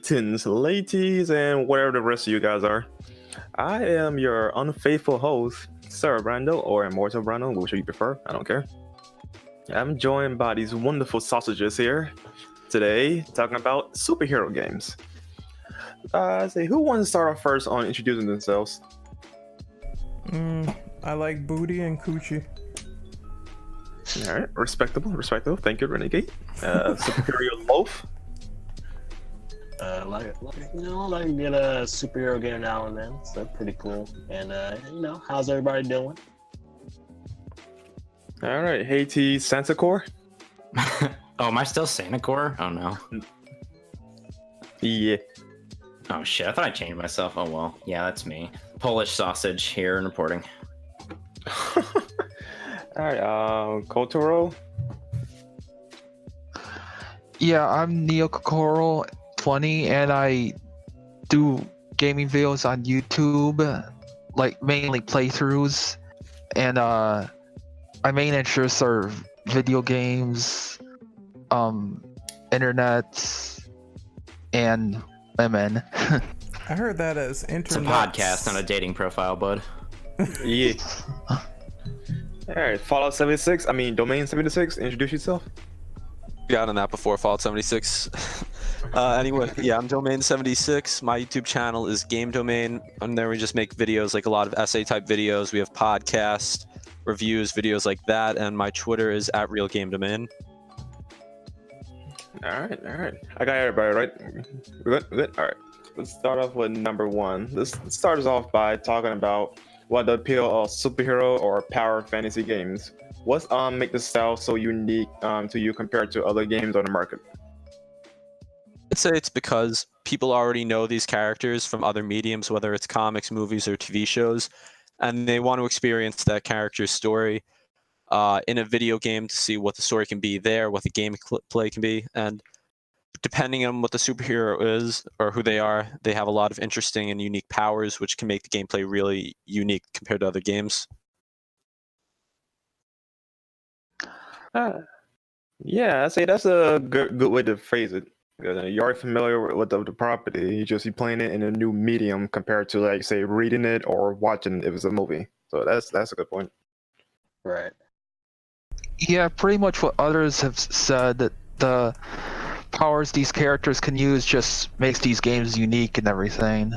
latents, ladies, and whatever the rest of you guys are. I am your unfaithful host, Sir Brando, or Immortal Brando, which you prefer. I don't care. I'm joined by these wonderful sausages here today, talking about superhero games. Who wants to start off first on introducing themselves? I like booty and coochie. All right, respectable. Thank you, Renegade. Superior Loaf. Like to get a superhero game now and then, so pretty cool. And how's everybody doing? All right, Haiti Santacor. Oh, am I still Santacor? Oh no. Yeah. Oh shit, I thought I changed myself. Oh well. Yeah, that's me. Polish sausage here and reporting. All right, Kotaro. Yeah, I'm Neokokoro20 and I do gaming videos on YouTube, like mainly playthroughs, and my main interests are video games, internet, and women. I heard that as internet. It's a podcast, not a dating profile, bud. Yeah. All right, Fallout 76. I mean, Domain 76. Introduce yourself. Got on that before, Fallout 76. Anyway, yeah, I'm Domain 76. My YouTube channel is Game Domain, and there we just make videos, like a lot of essay type videos. We have podcasts, reviews, videos like that, and my Twitter is @RealGameDomain. All right. I got everybody right. We're good. All right. Let's start off with number one. Let's start us off by talking about what the appeal of superhero or power fantasy games. What's make the style so unique to you compared to other games on the market? I'd say it's because people already know these characters from other mediums, whether it's comics, movies, or TV shows, and they want to experience that character's story in a video game to see what the story can be there, what the gameplay can be, and depending on what the superhero is or who they are, they have a lot of interesting and unique powers, which can make the gameplay really unique compared to other games. Yeah, I say that's a good way to phrase it. You're already familiar with the property. You're playing it in a new medium compared to, like, say, reading it or watching it if it's a movie. So that's a good point. Right. Yeah, pretty much what others have said, that the powers these characters can use just makes these games unique and everything.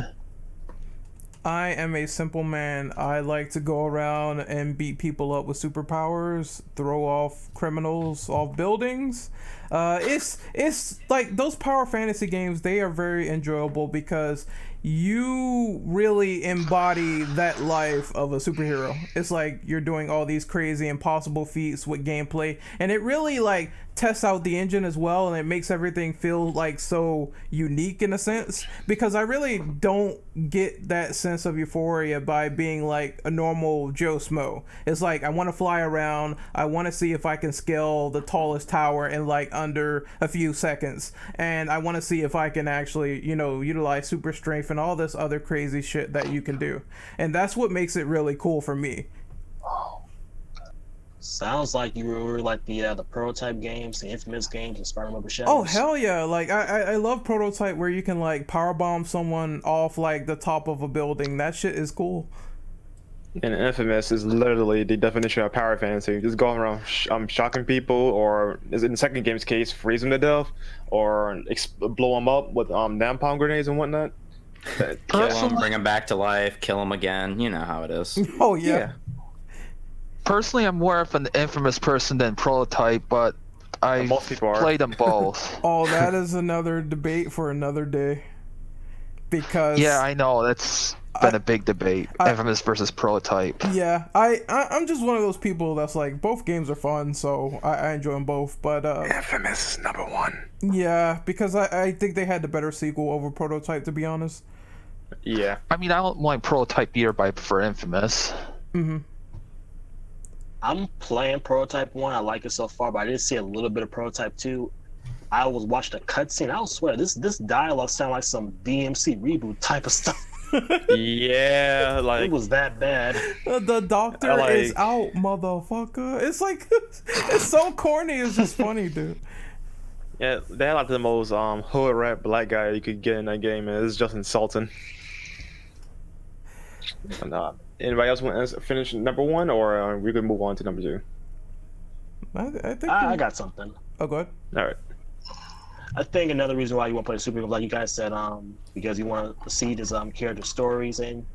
I am a simple man. I like to go around and beat people up with superpowers, throw off criminals off buildings. It's like those power fantasy games, they are very enjoyable because you really embody that life of a superhero. It's like you're doing all these crazy impossible feats with gameplay, and it really like tests out the engine as well, and it makes everything feel like so unique in a sense, because I really don't get that sense of euphoria by being like a normal Joe Smo. It's like I want to fly around, I want to see if I can scale the tallest tower in like under a few seconds, and I want to see if I can actually, utilize super strength and all this other crazy shit that you can do. And that's what makes it really cool for me. Sounds like you were like the Prototype games, the Infamous games, and Spider-Man Shadows. Oh hell yeah! Like I love Prototype, where you can like powerbomb someone off like the top of a building. That shit is cool. And Infamous is literally the definition of power fantasy. Just going around shocking people, or in the second game's case, freeze them to death, or blow them up with napalm grenades and whatnot. Kill them, bring them back to life, kill them again. You know how it is. Oh yeah. Personally, I'm more of an Infamous person than Prototype, but I played them both. Oh, that is another debate for another day. Because yeah, I know that's been a big debate, Infamous versus Prototype. Yeah, I'm just one of those people that's like, both games are fun, so I enjoy them both. But Infamous is number one. Yeah, because I think they had the better sequel over Prototype, to be honest. Yeah. I mean, I don't mind Prototype either, but I prefer Infamous. Mm-hmm. I'm playing Prototype 1. I like it so far, but I did see a little bit of Prototype 2. I was watching a cutscene. I swear, this dialogue sounded like some DMC reboot type of stuff. Yeah, like it was that bad. The doctor is out, motherfucker. It's like it's so corny. It's just funny, dude. Yeah, they're like the most hood rat black guy you could get in that game, and it's just insulting. And, anybody else want to finish number one, or we could move on to number two? I think. I got something. Oh, go ahead. All right. I think another reason why you want to play superhero, like you guys said, because you want to see these character stories, and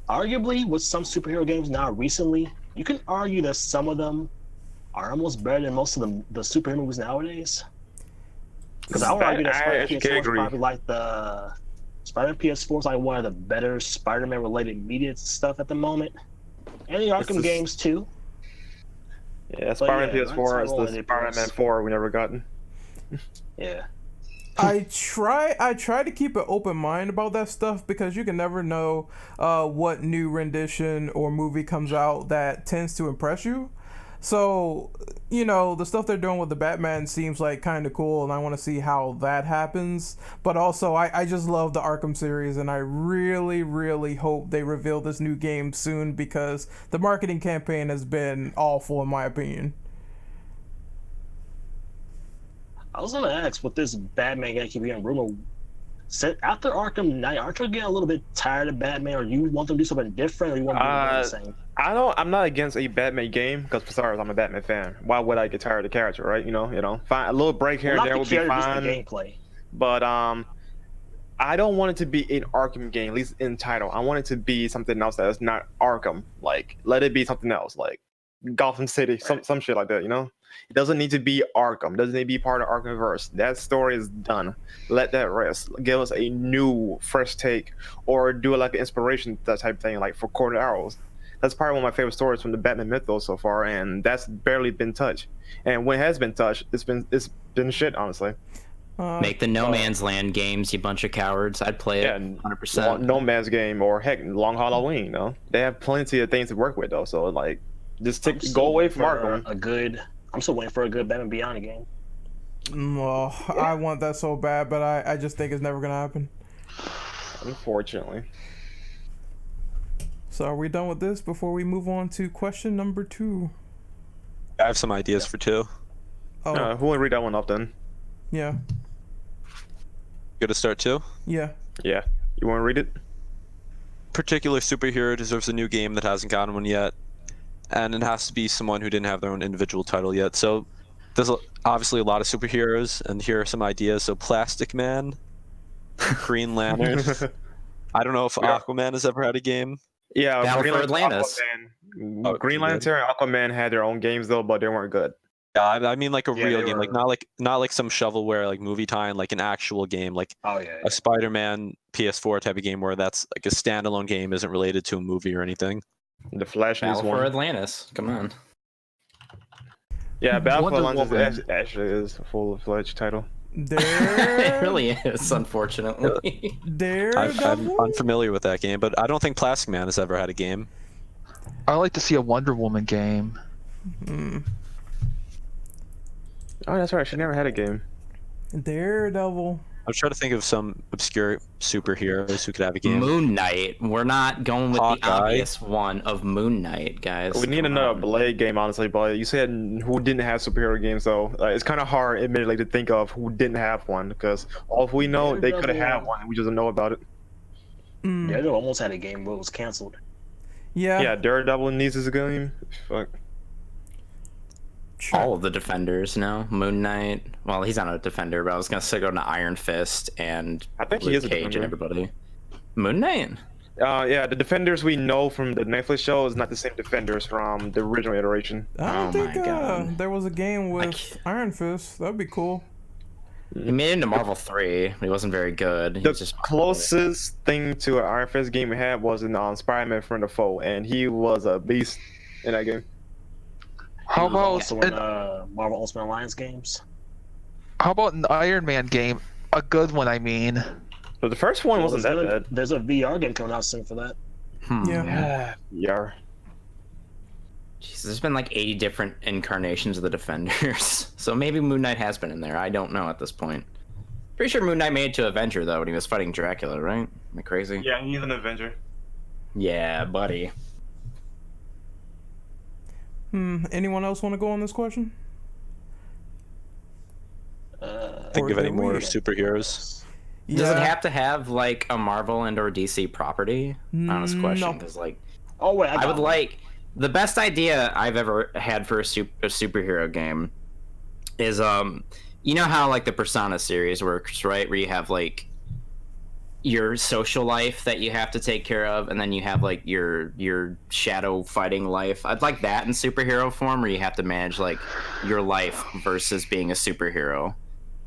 arguably with some superhero games now recently, you can argue that some of them are almost better than most of the superhero movies nowadays. Because I would argue that Spider-Man PS4 is probably like the Spider-Man PS4 is like one of the better Spider-Man related media stuff at the moment, and the Arkham games too. Yeah, Spider-Man PS4 is the Spider-Man 4 we never gotten. Yeah. I try to keep an open mind about that stuff because you can never know what new rendition or movie comes out that tends to impress you. So, you know, the stuff they're doing with the Batman seems like kind of cool, and I want to see how that happens. But also, I just love the Arkham series, and I really, really hope they reveal this new game soon because the marketing campaign has been awful, in my opinion. I was gonna ask, with this Batman guy keep getting rumored, after Arkham Knight, aren't you getting a little bit tired of Batman, or you want them to do something different, or you want them to do the same? I'm not against a Batman game because, for starters, I'm a Batman fan. Why would I get tired of the character, right? You know, fine, a little break here and there would be fine. The gameplay. But I don't want it to be an Arkham game, at least in title. I want it to be something else that is not Arkham. Like, let it be something else, like Gotham City, some shit like that. You know, it doesn't need to be Arkham. It doesn't need to be part of Arkhamverse. That story is done. Let that rest. Give us a new, fresh take, or do like an inspiration, that type of thing, like for Court of Arrows. That's probably one of my favorite stories from the Batman mythos so far, and that's barely been touched. And when it has been touched, it's been shit, honestly. Make the No Man's Land games, you bunch of cowards. I'd play it 100%. No Man's Game, or heck, Long Halloween. You know, they have plenty of things to work with though. So like, just go away from Arkham. I'm still waiting for a good Batman Beyond game. Well, yeah. I want that so bad, but I just think it's never gonna happen. Unfortunately. So are we done with this before we move on to question number 2? I have some ideas for 2. Oh, who will read that one off then? Yeah. Good to start 2? Yeah. Yeah. You want to read it? Particular superhero deserves a new game that hasn't gotten one yet, and it has to be someone who didn't have their own individual title yet. So there's obviously a lot of superheroes, and here are some ideas. So Plastic Man, Green Lantern. I don't know if Aquaman has ever had a game. Yeah, Battle for Atlantis. Green Lantern and Aquaman had their own games though, but they weren't good. Yeah, I mean like a real game, like not like some shovelware like movie time, like an actual game, like a Spider-Man PS4 type of game where that's like a standalone game, isn't related to a movie or anything. The Flash Battle for Atlantis. Come on. Yeah, Battle for Atlantis actually is a full-fledged title. It really is, unfortunately. I'm unfamiliar with that game, but I don't think Plastic Man has ever had a game. I like to see a Wonder Woman game. Oh, that's right. She never had a game. Daredevil. I'm trying to think of some obscure superheroes who could have a game. Moon Knight. We're not going with Hawkeye. the obvious one of Moon Knight, guys. We need another Blade game, honestly, but you said who didn't have superhero games, so it's kind of hard, admittedly, to think of who didn't have one, because all we know, they could have had one, we just don't know about it. Daredevil almost had a game, but it was canceled. Yeah, Daredevil needs his game. Fuck. All of the Defenders now. Moon Knight. Well, he's not a Defender, but I was gonna say go to Iron Fist and I think he Luke is a Cage Defender. and everybody. Moon Knight. Yeah, the Defenders we know from the Netflix show is not the same Defenders from the original iteration. I don't think my God. there was a game with Iron Fist. That'd be cool. He made it into Marvel 3, but he wasn't very good. The closest thing to an Iron Fist game we had was in Spider-Man Friend or Foe, and he was a beast in that game. How about also in Marvel Ultimate Alliance games? How about an Iron Man game? A good one, I mean. But the first one wasn't that bad. There's a VR game coming out soon for that. Yeah. Yeah. Jeez, there's been like 80 different incarnations of the Defenders. So maybe Moon Knight has been in there. I don't know at this point. Pretty sure Moon Knight made it to Avenger, though, when he was fighting Dracula, right? Am I crazy? Yeah, he's an Avenger. Yeah, buddy. Anyone else want to go on this question? think Or of any did more we? superheroes. Yeah. Does it have to have like a Marvel and or DC property? Honest question, No. because like Oh wait, I would one. like the best idea I've ever had for a superhero game is you know how like the Persona series works, right? Where you have like your social life that you have to take care of, and then you have like your shadow fighting life. I'd like that in superhero form, where you have to manage like your life versus being a superhero.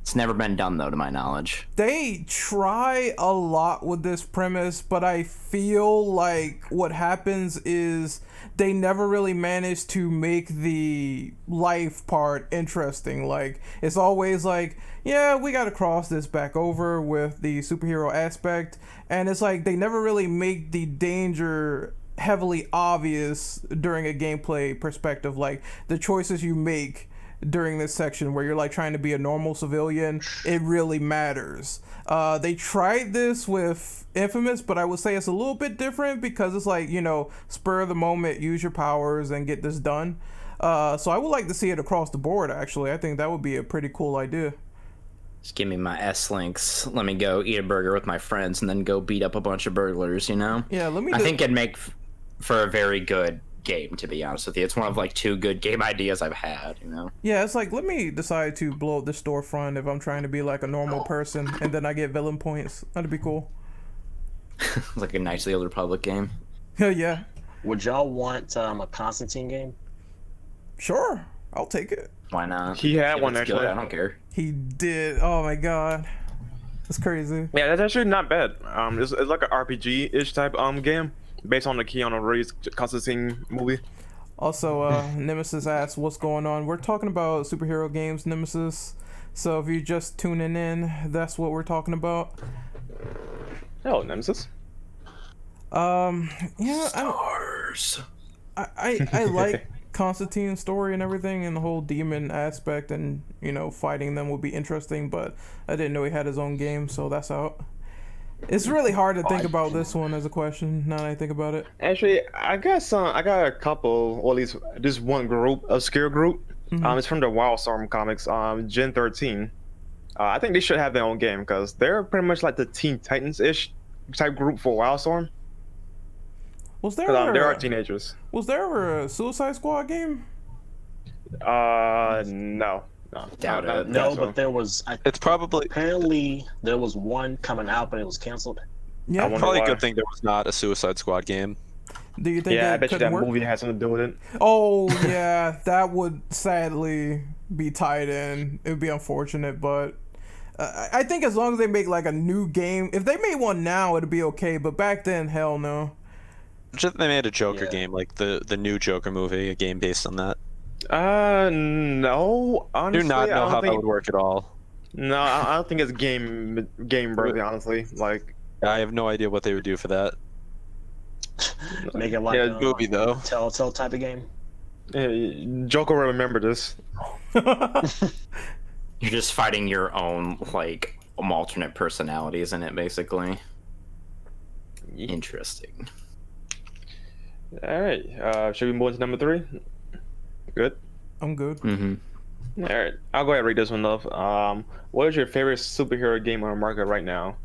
It's never been done though, to my knowledge. They try a lot with this premise, but I feel like what happens is they never really manage to make the life part interesting. Like, it's always like, yeah, we gotta cross this back over with the superhero aspect, and it's like they never really make the danger heavily obvious during a gameplay perspective. Like, the choices you make during this section where you're like trying to be a normal civilian, it really matters. They tried this with Infamous, but I would say it's a little bit different because it's like, you know, spur of the moment, use your powers and get this done. So I would like to see it across the board, actually. I think that would be a pretty cool idea. Just give me my S-Links. Let me go eat a burger with my friends and then go beat up a bunch of burglars, you know? Yeah, let me I think it'd make for a very good game, to be honest with you. It's one of like 2 good game ideas I've had, you know? Yeah, it's like, let me decide to blow up the storefront if I'm trying to be like a normal person, and then I get villain points. That'd be cool. Like a Knights of the Old Republic game. Hell yeah. Would y'all want a Constantine game? Sure, I'll take it. Why not? He had If one, it's good, actually. I don't care. He did. Oh my god. That's crazy. Yeah, that's actually not bad. It's like an RPG-ish type game based on the Keanu Reeves Constantine movie. Also, Nemesis asks, what's going on? We're talking about superhero games, Nemesis. So if you're just tuning in, that's what we're talking about. Hello, Nemesis. Yeah, I like Constantine's story and everything, and the whole demon aspect, and you know, fighting them would be interesting. But I didn't know he had his own game, so that's out. It's really hard to think about this one as a question. Now that I think about it. Actually, I got a couple, or at least this one group, obscure group. It's from the Wildstorm comics, Gen 13. I think they should have their own game because they're pretty much like the Teen Titans-ish type group for Wildstorm. Was there Because ever, they are teenagers. was there ever a Suicide Squad game? No. Doubt it. No, so. but there was. It's probably Apparently, there was one coming out, but it was canceled. Yeah. wonder probably a why. good thing there was not a Suicide Squad game. Do you think Yeah, I that bet you could that work? movie has something to do with it. Oh yeah, that would sadly be tied in. It would be unfortunate, but I think as long as they make like a new game, if they made one now, it'd be okay. But back then, hell no. Just they made a Joker Yeah. game, like the new Joker movie, a game based on that. No. I Honestly, do not I know don't how think, that would work at all. No, I don't think it's game worthy. Honestly, like I have no idea what they would do for that. Make it like Yeah, a movie though. Telltale type of game. Joker will remember this. You're just fighting your own like alternate personalities in it, basically. Interesting. All right. Should we move on to number 3? Good. I'm good. Mm-hmm. All right. I'll go ahead and read this one, love. What is your favorite superhero game on the market right now?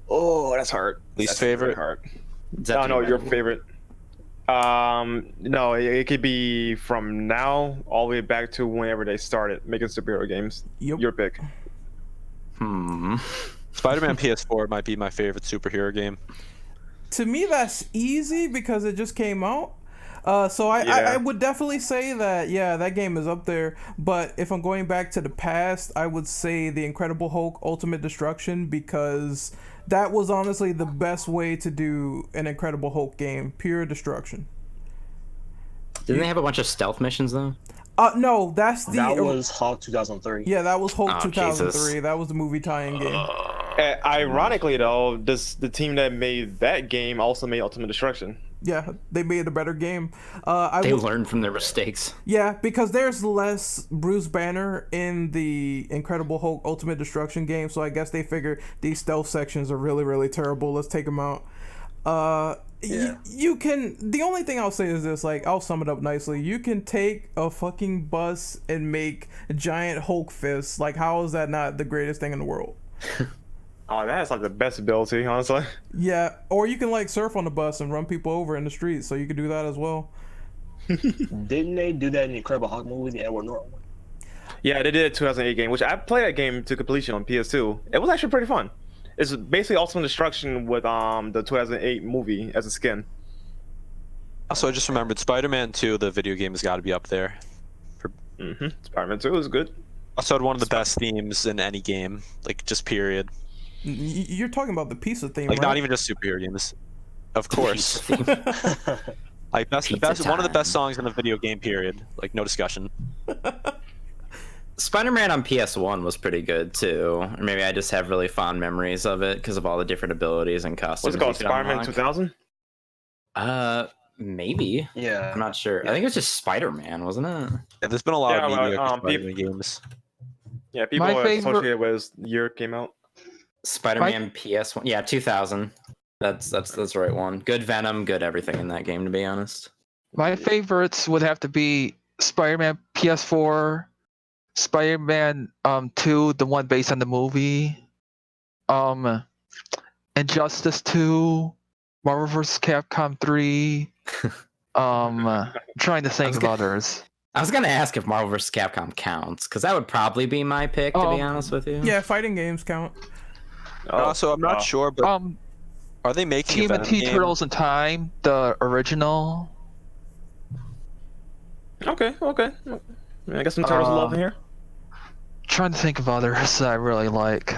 Oh, that's hard. Least That's really favorite? hard. Is that No, the- your favorite. No, it could be from now all the way back to whenever they started making superhero games. Yep. Your pick. Spider-Man PS4 might be my favorite superhero game. To me, that's easy because it just came out. So Yeah. I would definitely say that, yeah, that game is up there. But if I'm going back to the past, I would say The Incredible Hulk Ultimate Destruction, because that was honestly the best way to do an Incredible Hulk game. Pure destruction. Didn't they have a bunch of stealth missions though? No, that's the... That was Hulk 2003. Yeah, that was Hulk Oh, 2003. Jesus. That was the movie tie-in game. Ironically, though, the team that made that game also made Ultimate Destruction. Yeah, they made a better game. They learned from their mistakes. Yeah, because there's less Bruce Banner in the Incredible Hulk Ultimate Destruction game, so I guess they figured these stealth sections are really, really terrible. Let's take them out. You can. The only thing I'll say is this. Like, I'll sum it up nicely. You can take a fucking bus and make giant Hulk fists. Like, how is that not the greatest thing in the world? Oh, that's like the best ability, honestly. Yeah, or you can like surf on the bus and run people over in the street. So you can do that as well. Didn't they do that in the Incredible Hulk movie, the Edward Norton one? Yeah, they did a 2008 game, which I played that game to completion on PS2. It was actually pretty fun. It's basically Ultimate Destruction with the 2008 movie as a skin. Also, I just remembered Spider-Man 2, the video game, has got to be up there. Spider-Man 2 is good. Also had one of the best themes in any game, like just period. You're talking about the pizza theme, Like right? not even just superhero games. Of course. Like one of the time. best songs in a video game, period. Like no discussion. Spider-Man on PS1 was pretty good too. Or maybe I just have really fond memories of it because of all the different abilities and costumes. What's it called? you could Spider-Man unlock. 2000? Maybe. Yeah. I'm not sure. I think it was just Spider-Man, wasn't it? Yeah, there's been a lot Yeah, of well, mediocre Spider-Man games. Yeah, people My are favorite- associated with the year it came out. Spider-Man PS1. Yeah, 2000. That's the right one. Good Venom, good everything in that game, to be honest. My favorites would have to be Spider-Man PS4, Spider-Man 2, the one based on the movie, Injustice 2, Marvel vs. Capcom 3. I'm trying to think of others. I was gonna ask if Marvel vs. Capcom counts, because that would probably be my pick, to be honest with you. Yeah, fighting games count. Also, I'm not sure, but are they making a Venom TMNT game? Turtles in Time, the original. Okay. I got some Turtles love in here. Trying to think of others that I really like.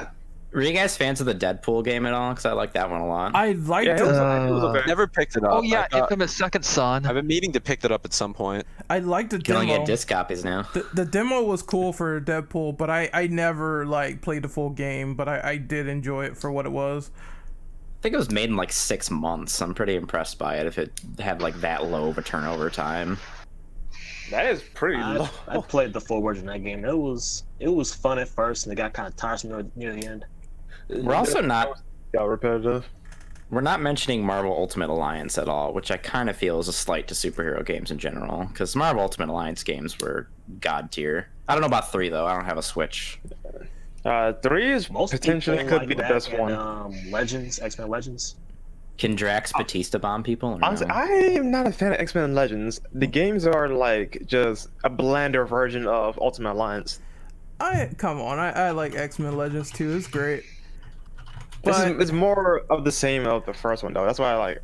Were you guys fans of the Deadpool game at all? Because I like that one a lot. I liked Yeah, it. it was okay. Never picked it up. Oh yeah, I thought- Infamous Second Son. I've been meaning to pick that up at some point. I liked the You can only demo. get disc copies now. The demo was cool for Deadpool, but I never like played the full game. But I did enjoy it for what it was. I think it was made in like 6 months. I'm pretty impressed by it if it had like that low of a turnover time. That is pretty low. I played the full version of that game. It was fun at first, and it got kind of tiresome near the end. We're also not Yeah, repetitive. we're not mentioning Marvel Ultimate Alliance at all, which I kind of feel is a slight to superhero games in general. Because Marvel Ultimate Alliance games were god tier. I don't know about 3 though. I don't have a Switch. 3 is Most potentially people could like be the that best and, one. Legends, X-Men Legends. Can Drax Batista bomb people? Or Honestly, no? I am not a fan of X-Men Legends. The games are like just a blender version of Ultimate Alliance. Come on, I like X-Men Legends too. It's great. But It's more of the same of the first one though. That's why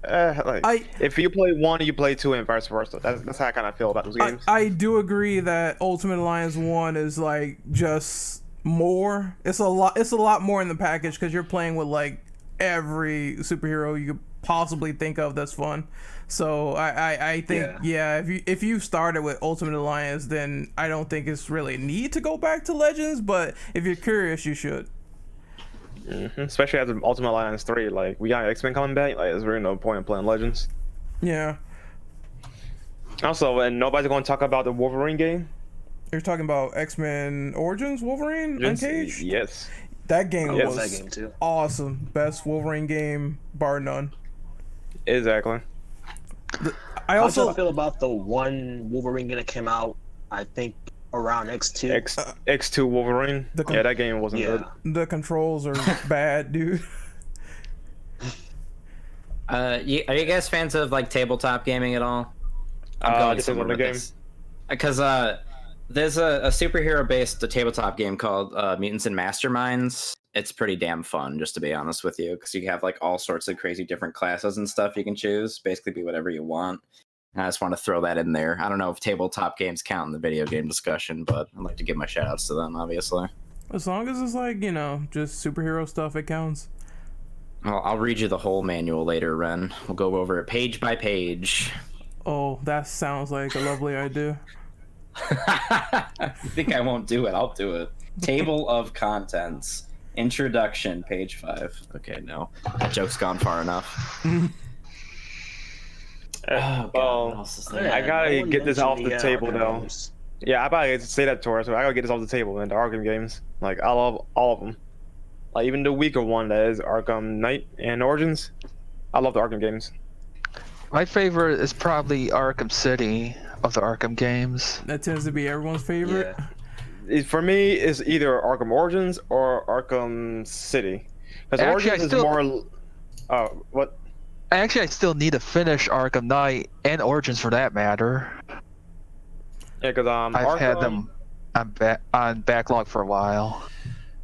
if you play 1, you play 2, and vice versa. That's how I kind of feel about those games. I do agree that Ultimate Alliance 1 is like just more. It's a lot more in the package because you're playing with like every superhero you could possibly think of that's fun. So I think if you started with Ultimate Alliance, then I don't think it's really a need to go back to Legends. But if you're curious, you should. Especially after Ultimate Alliance 3, like we got X-Men coming back. Like there's really no point in playing Legends. Yeah. Also, and nobody's going to talk about the Wolverine game. You're talking about X-Men Origins Wolverine Uncaged? Yes. That game I love was that game too. awesome. Best Wolverine game, bar none. Exactly. I How also do you feel about the one Wolverine game that came out? I think around X2. X2 Wolverine. Yeah, that game wasn't good. the controls are bad, dude. Are you guys fans of like tabletop gaming at all? Depends on the game. Because there's a superhero-based tabletop game called Mutants and Masterminds. It's pretty damn fun, just to be honest with you, because you have like all sorts of crazy different classes and stuff you can choose. Basically, be whatever you want. And I just want to throw that in there. I don't know if tabletop games count in the video game discussion, but I'd like to give my shout-outs to them, obviously. As long as it's like, just superhero stuff, it counts. Well, I'll read you the whole manual later, Ren. We'll go over it page by page. Oh, that sounds like a lovely idea. I think I won't do it. I'll do it. Table of contents. Introduction, page 5. Okay, no. That joke's gone far enough. Oh, God, what else is there? I gotta get this off the table though. games. Yeah, I probably say that to her, so I gotta get this off the table, man. The Arkham games, like I love all of them. Like even the weaker one that is Arkham Knight and Origins. I love the Arkham games. My favorite is probably Arkham City of the Arkham games. That tends to be everyone's favorite. Yeah. For me, it's either Arkham Origins or Arkham City. Because Actually, Origins I is still- more. What? Actually, I still need to finish Arkham Knight and Origins for that matter. Yeah, because I've had them on backlog for a while.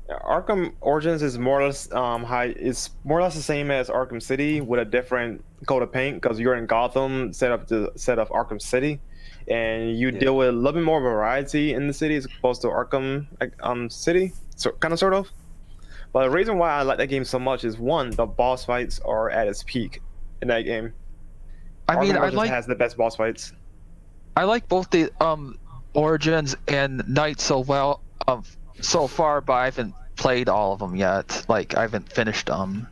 Arkham Origins is more or less it's more or less the same as Arkham City with a different coat of paint because you're in Gotham instead of Arkham City, and you deal with a little bit more variety in the city as opposed to Arkham City, so kind of sort of. But the reason why I like that game so much is one, the boss fights are at its peak in that game. I mean, Arkham Origins has the best boss fights. I like both the Origins and Knight so far, but I haven't played all of them yet. Like, I haven't finished them.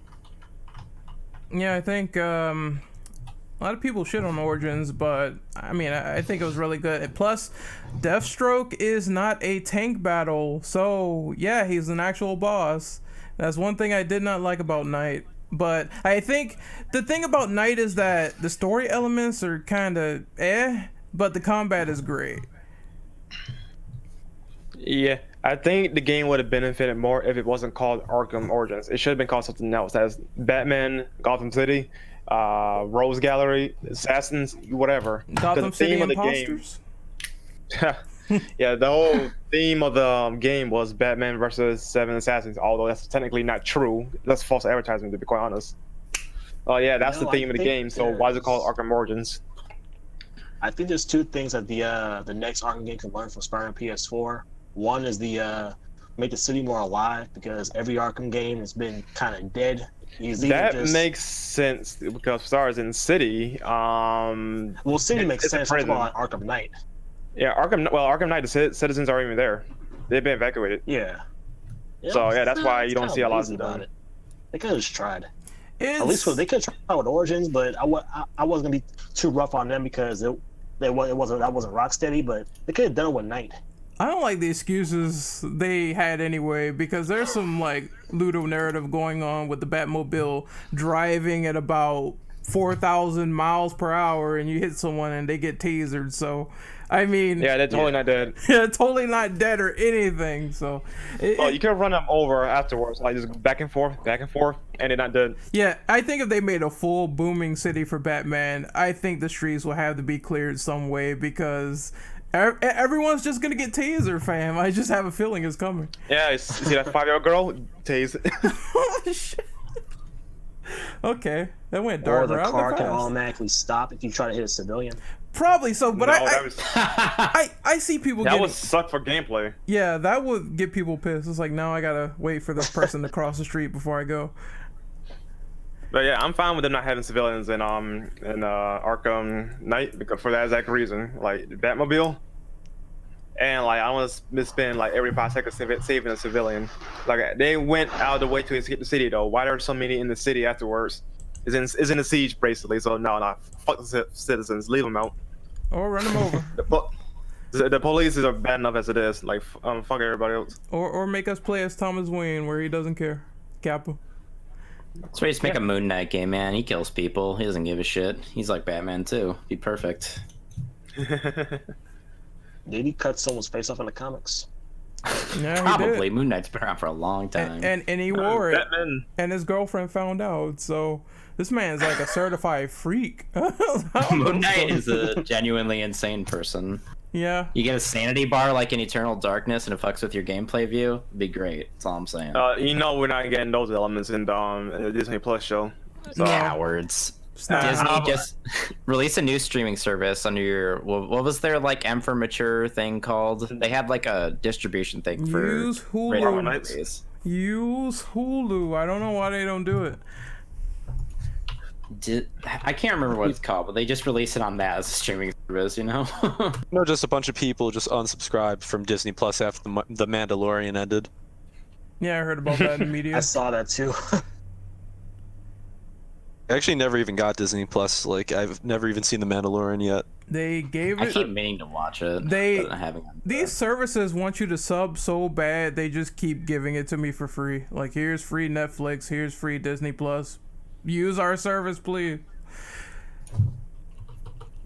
Yeah, I think a lot of people shit on Origins, but I mean, I think it was really good. Plus, Deathstroke is not a tank battle, so yeah, he's an actual boss. That's one thing I did not like about Knight. But I think the thing about Knight is that the story elements are kind of but the combat is great. Yeah, I think the game would have benefited more if it wasn't called Arkham Origins. It should have been called something else. That's Batman, Gotham City, Rose Gallery, Assassins, whatever. Gotham City Imposters? Yeah, the whole theme of the game was Batman versus 7 Assassins, although that's technically not true. That's false advertising, to be quite honest. Oh yeah, that's the theme of the game, so why is it called Arkham Origins? I think there's two things that the next Arkham game can learn from Spider-Man PS4. One is the make the city more alive, because every Arkham game has been kind of dead. That makes sense because stars in City. Well, City makes sense. Talking about Arkham Knight. Yeah, Arkham Knight, the citizens aren't even there. They've been evacuated. Yeah. So yeah, that's why you don't see a lot of about it. They could have just tried. It's... At least they could have tried with Origins, but I wasn't gonna be too rough on them because that wasn't Rocksteady, but they could have done it with Knight. I don't like the excuses they had anyway, because there's some like Ludo narrative going on with the Batmobile driving at about 4,000 miles per hour and you hit someone and they get tasered. So, I mean, yeah, they're totally not dead. Yeah, totally not dead or anything. So, you can run them over afterwards, like just back and forth, and they're not dead. Yeah, I think if they made a full booming city for Batman, I think the streets will have to be cleared some way because everyone's just gonna get taser, fam. I just have a feeling it's coming. Yeah, you see that 5-year-old girl? Tase. Oh, shit. Okay, that went dark. Or the car can automatically stop if you try to hit a civilian. Probably so, but No, I see people that getting... would suck for gameplay. Yeah, that would get people pissed. It's like, now I gotta wait for this person to cross the street before I go. But yeah, I'm fine with them not having civilians in Arkham Knight because for that exact reason, like the Batmobile, and like I don't want to spend like every 5 seconds saving a civilian. Like they went out of the way to escape the city though. Why there are so many in the city afterwards? Is in a siege basically. So no, fuck the citizens, leave them out. Or run them over. The police are bad enough as it is. Like fuck everybody else. Or make us play as Thomas Wayne where he doesn't care. Kappa. That's why you just make a Moon Knight game, man. He kills people. He doesn't give a shit. He's like Batman too. Be perfect. Did he cut someone's face off in the comics? Yeah, Probably. Moon Knight's been around for a long time. And he wore it. Batman. And his girlfriend found out. So this man's like a certified freak. Moon Knight is a genuinely insane person. Yeah. You get a sanity bar like in Eternal Darkness and it fucks with your gameplay view. It'd be great. That's all I'm saying. You know we're not getting those elements in the Disney Plus show. So. Cowards. Disney just released a new streaming service under your what was their like M for Mature thing called? They had like a distribution thing for Use Hulu. Use Hulu. I don't know why they don't do it. I can't remember what it's called, but they just released it on that as a streaming service, you know? No, just a bunch of people just unsubscribed from Disney Plus after the Mandalorian ended. Yeah, I heard about that in the media. I saw that too. I actually never even got Disney Plus. Like, I've never even seen The Mandalorian yet. They gave it... I keep meaning to watch it. These services want you to sub so bad, they just keep giving it to me for free. Like, here's free Netflix, here's free Disney Plus. Use our service, please.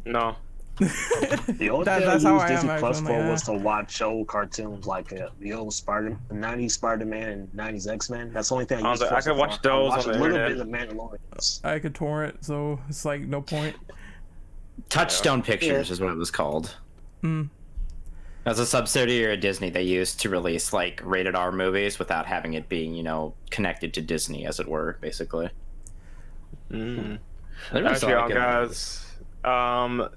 No. The only thing That's I how used I am, Disney Plus actually, for yeah. was to watch old cartoons like the old the 90s Spider-Man and 90s X-Men. That's the only thing I used I Plus could watch for. I those watched on a the little internet. bit of Mandalorians. I could torrent, so it's like no point. Touchstone Pictures is what it was called. Hmm. As a subsidiary of Disney, they used to release like rated R movies without having it being, connected to Disney, as it were, basically. Mm. They're really Actually, solid, good guys,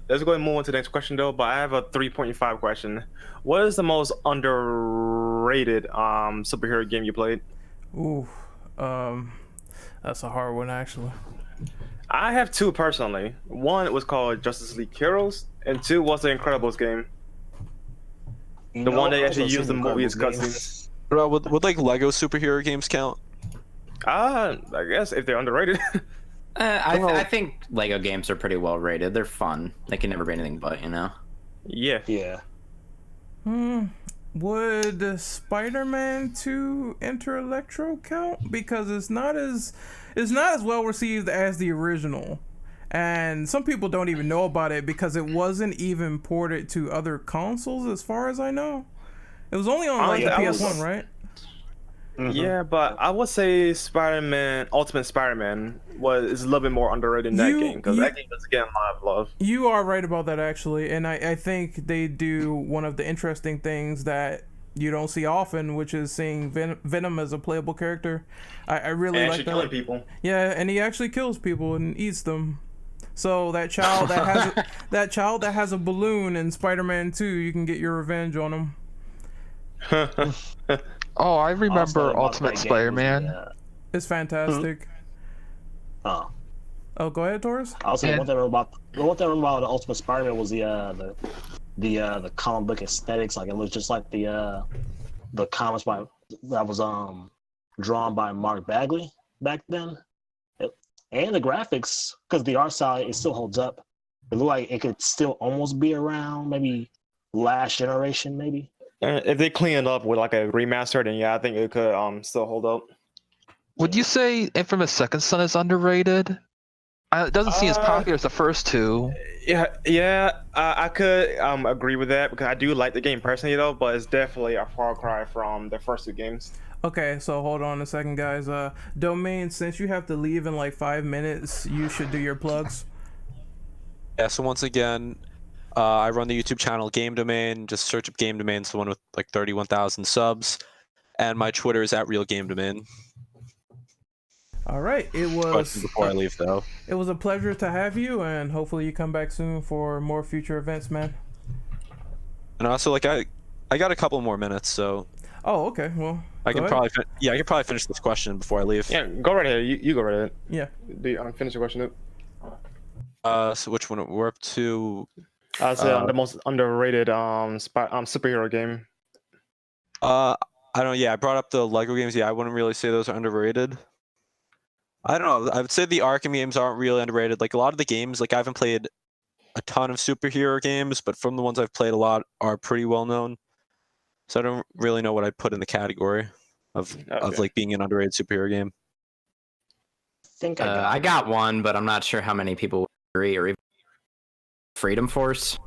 let's go and move on to the next question though. But I have a 3.5 question. What is the most underrated superhero game you played? Ooh, that's a hard one actually. I have two personally. One was called Justice League Heroes, and two was the Incredibles game. The one that actually used the movie as cutscenes. Would like Lego superhero games count? I guess if they're underrated. I think Lego games are pretty well rated. They're fun. They can never be anything but, Yeah. Yeah. Would Spider-Man 2 Enter Electro count? Because it's not as well received as the original. And some people don't even know about it because it wasn't even ported to other consoles as far as I know. It was only on like the PS1, right? Mm-hmm. Yeah, but I would say Spider-Man, Ultimate Spider-Man is a little bit more underrated than that game because that game doesn't get a lot of love. You are right about that actually, and I think they do one of the interesting things that you don't see often, which is seeing Venom as a playable character. I really like that. Actually killing people. Yeah, and he actually kills people and eats them. So that child that has a balloon in Spider-Man 2, you can get your revenge on him. Oh, I remember Ultimate Spider-Man. It's fantastic. Oh, go ahead, Taurus. also one thing I remember about the Ultimate Spider-Man was the comic book aesthetics. Like it looked just like the comics that was drawn by Mark Bagley back then. And the graphics, because the art style, it still holds up. It looked like it could still almost be around maybe last generation, maybe. If they clean it up with like a remaster, then yeah, I think it could still hold up. Would you say Infamous Second Son is underrated? It doesn't seem as popular as the first two. Yeah, I could agree with that because I do like the game personally though, but it's definitely a far cry from the first two games. Okay, so hold on a second, guys. Domain, since you have to leave in like 5 minutes, you should do your plugs. Yeah, so once again, I run the YouTube channel Game Domain. Just search up Game Domain. It's the one with like 31,000 subs. And my Twitter is @RealGameDomain. All right, it was Before I leave, though. It was a pleasure to have you, and hopefully you come back soon for more future events, man. And also, like, I got a couple more minutes, so Oh, okay. Well, I can probably finish this question before I leave. Yeah, go right ahead. You go right ahead. Yeah. Finish the question up. So which one we're up to? I would say the most underrated superhero game. I don't. Yeah, I brought up the Lego games. Yeah, I wouldn't really say those are underrated. I don't know. I would say the Arkham games aren't really underrated. Like a lot of the games, like I haven't played a ton of superhero games, but from the ones I've played, a lot are pretty well known. So I don't really know what I'd put in the category of like being an underrated superhero game. I think I got one, but I'm not sure how many people would agree. Or even Freedom Force.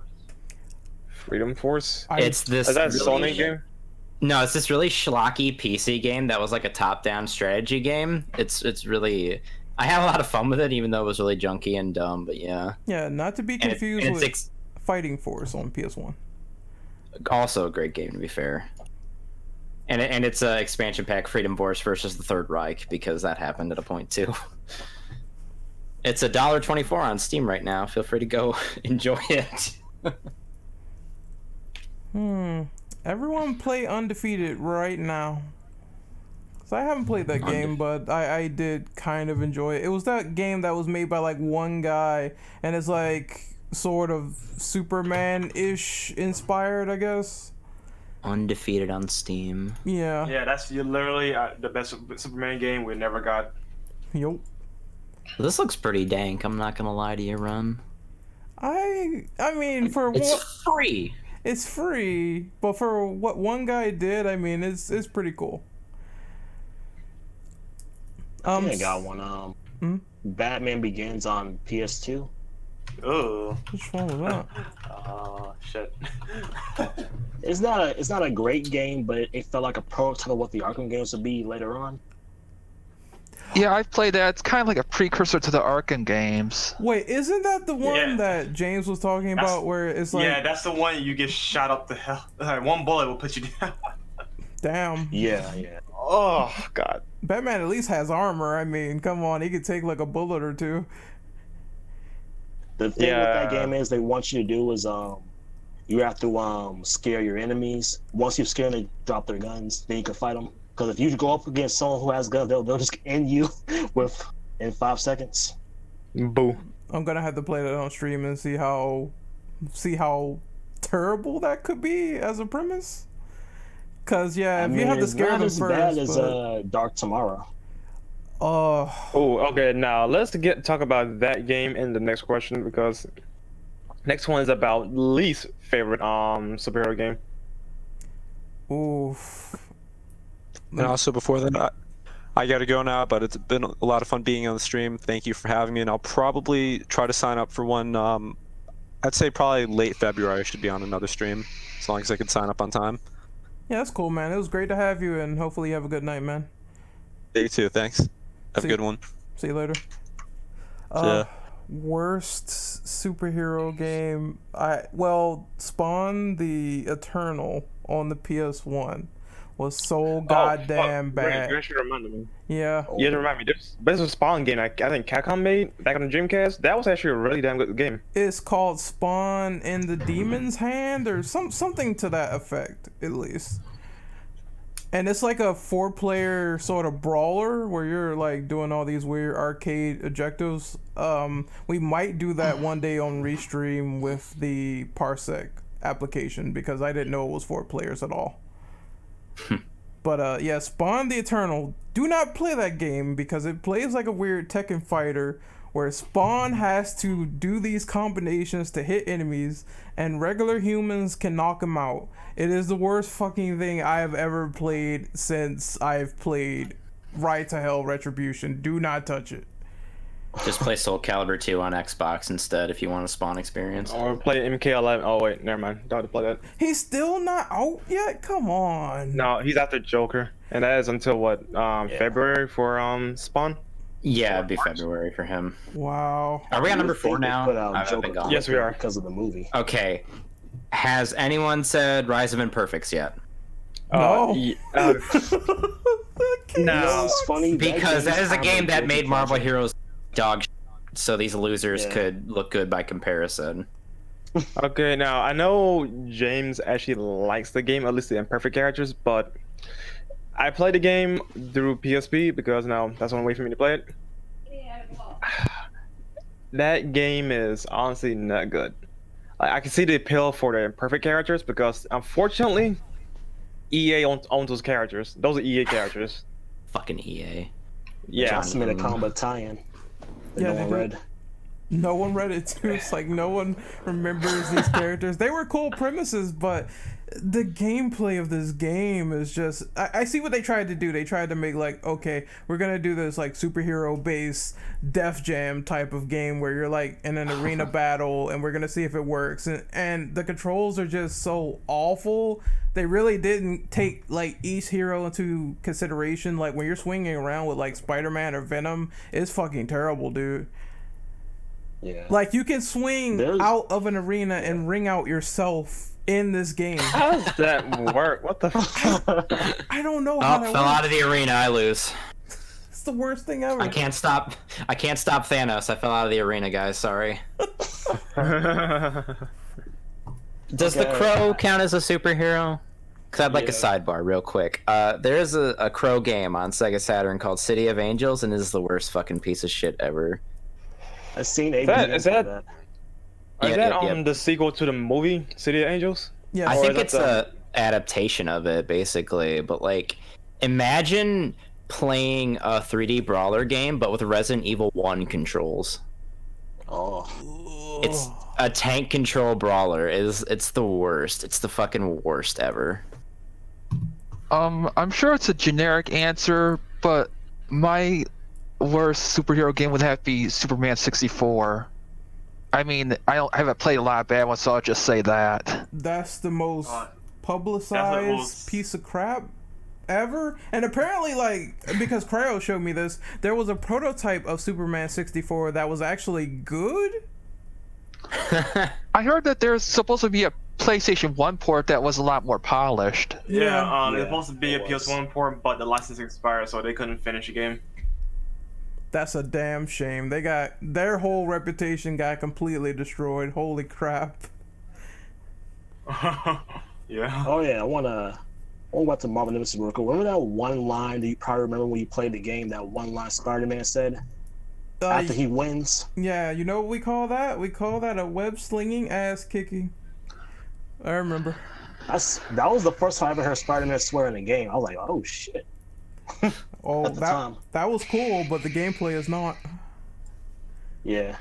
Freedom Force. It's this. Is that a really, Sony game? No, it's this really schlocky PC game that was like a top-down strategy game. It's really. I had a lot of fun with it, even though it was really junky and dumb. But yeah. Yeah, not to be confused with Fighting Force on PS1. Also a great game, to be fair. And it's a expansion pack, Freedom Force versus the Third Reich, because that happened at a point too. It's $1.24 on Steam right now. Feel free to go enjoy it. Everyone play Undefeated right now. So I haven't played that game, but I did kind of enjoy it. It was that game that was made by like one guy, and it's like sort of Superman-ish inspired, I guess. Undefeated on Steam. Yeah. Yeah, that's literally the best Superman game we never got. Yup. This looks pretty dank. I'm not gonna lie to you, Run. I mean, for it's free. It's free, but for what one guy did, I mean, it's pretty cool. I think I got one. Batman Begins on PS2. Oh. Which one was that? Oh shit. It's not a great game, but it felt like a prototype of what the Arkham games would be later on. Yeah, I've played that. It's kind of like a precursor to the Arkham games. Wait, isn't that the one Yeah. that James was talking about where it's like, yeah, that's the one you get shot up the hell. One bullet will put you down. damn, Yeah. Oh god. Batman at least has armor. I mean, come on, he could take like a bullet or two. The thing with that Yeah. game is they want you to do is you have to scare your enemies. Once you scare them, they drop their guns. Then you can fight them. Because if you go up against someone who has guns, they'll just end you in 5 seconds. Boo. I'm gonna have to play that on stream and see how terrible that could be as a premise. Cause yeah, if you have to it's scare not them as first, bad as but, Dark Tomorrow. Oh, okay. Now let's talk about that game in the next question, because next one is about least favorite superhero game. oof. And also before that, I gotta go now, but it's been a lot of fun being on the stream. Thank you for having me, and I'll probably try to sign up for one. I'd say probably late February I should be on another stream, as long as I can sign up on time. Yeah, that's cool, man. It was great to have you, and hopefully you have a good night, man. You too. Thanks. Have See- a good one. See you later. ya. Worst superhero game. Spawn the Eternal on the PS1 was so goddamn bad. You actually reminded me. Yeah. You have to remind me. There's a Spawn game I think Capcom made back on the Dreamcast. That was actually a really damn good game. It's called Spawn in the Demon's Hand or something to that effect, at least. And it's like a 4-player sort of brawler where you're like doing all these weird arcade objectives. We might do that one day on Restream with the Parsec application, because I didn't know it was 4 players at all. But yeah, Spawn the Eternal. Do not play that game because it plays like a weird Tekken fighter where Spawn has to do these combinations to hit enemies and regular humans can knock him out. It is the worst fucking thing I have ever played since I've played Right to Hell Retribution. Do not touch it. Just play Soul Calibur 2 on Xbox instead if you want a Spawn experience. Or play MK11. Oh wait, never mind. Don't have to play that. He's still not out yet? Come on. No, he's after Joker, and that is until what? February for Spawn. Yeah, it'd be February for him. Wow. Are we on number 4 They now? put out I've Joker been gone. Yes, we are. because of the movie. Okay. Has anyone said Rise of Imperfects yet? No. No. You know what's funny? Because that is a kinda game that guilty made Marvel pleasure. Heroes dog shit, so these losers Yeah. could look good by comparison. Okay, now I know James actually likes the game, at least the imperfect characters, but I played the game through PSP because now that's one way for me to play it. That game is honestly not good. I can see the appeal for the imperfect characters because unfortunately, EA owns those characters. Those are EA characters. Fucking EA. Yeah. Just made a comic tie-in that Yeah, no they one did. read. No one read it too. It's like no one remembers these characters. They were cool premises, but the gameplay of this game is just I see what they tried to do. They tried to make like, okay, we're gonna do this like superhero based Def Jam type of game where you're like in an arena battle and we're gonna see if it works, and the controls are just so awful. They really didn't take like each hero into consideration. Like when you're swinging around with like Spider-Man or Venom, it's fucking terrible, dude. Yeah. Like you can swing There's- out of an arena and ring out yourself in this game. How does that work? What the? I don't know how Oh, that fell works. out of the arena. I lose. It's the worst thing ever. I can't stop Thanos. I fell out of the arena, guys. Sorry. Does the Okay. Crow count as a superhero? Because I'd like a Yeah. sidebar real quick. There is a Crow game on Sega Saturn called City of Angels, and it is the worst fucking piece of shit ever. I've seen that- AVGN is for that- that. Is Yeah, that yeah, yeah. the sequel to the movie City of Angels? Yeah, I Or think is that it's a adaptation of it, basically. But like, imagine playing a 3D brawler game, but with Resident Evil 1 controls. Oh, It's a tank control brawler. It's the worst. It's the fucking worst ever. I'm sure it's a generic answer, but my worst superhero game would have to be Superman 64. I mean, I haven't played a lot of bad ones, so I'll just say that. That's the most That's publicized the most- piece of crap ever. And apparently, like, because Cryo showed me this, there was a prototype of Superman 64 that was actually good. I heard that there's supposed to be a PlayStation 1 port that was a lot more polished. Yeah, it's Yeah, supposed to be a it was. PS1 port, but the license expired, so they couldn't finish the game. That's a damn shame. They got their whole reputation got completely destroyed. Holy crap. Yeah. Oh yeah, I wanna go back to Marvel Nemesis real quick. Remember that one line that you probably remember when you played the game? That one line Spider-Man said after he wins. Yeah, you know what we call that? We call that a web slinging ass kicking. I remember. That was the first time I ever heard Spider-Man swear in a game. I was like, oh shit. Oh, At the time. that was cool, but the gameplay is not. Yeah.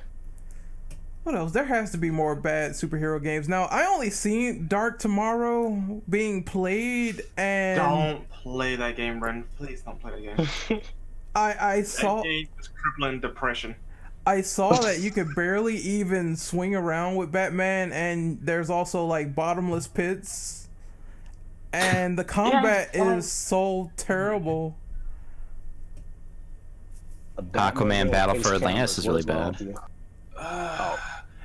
What else? There has to be more bad superhero games. Now, I only seen Dark Tomorrow being played, and Don't play that game, Bren. Please don't play that game. I That saw game is crippling depression. I saw that you could barely even swing around with Batman, and there's also like bottomless pits, and the combat is so terrible. Aquaman Battle for Atlantis is really bad.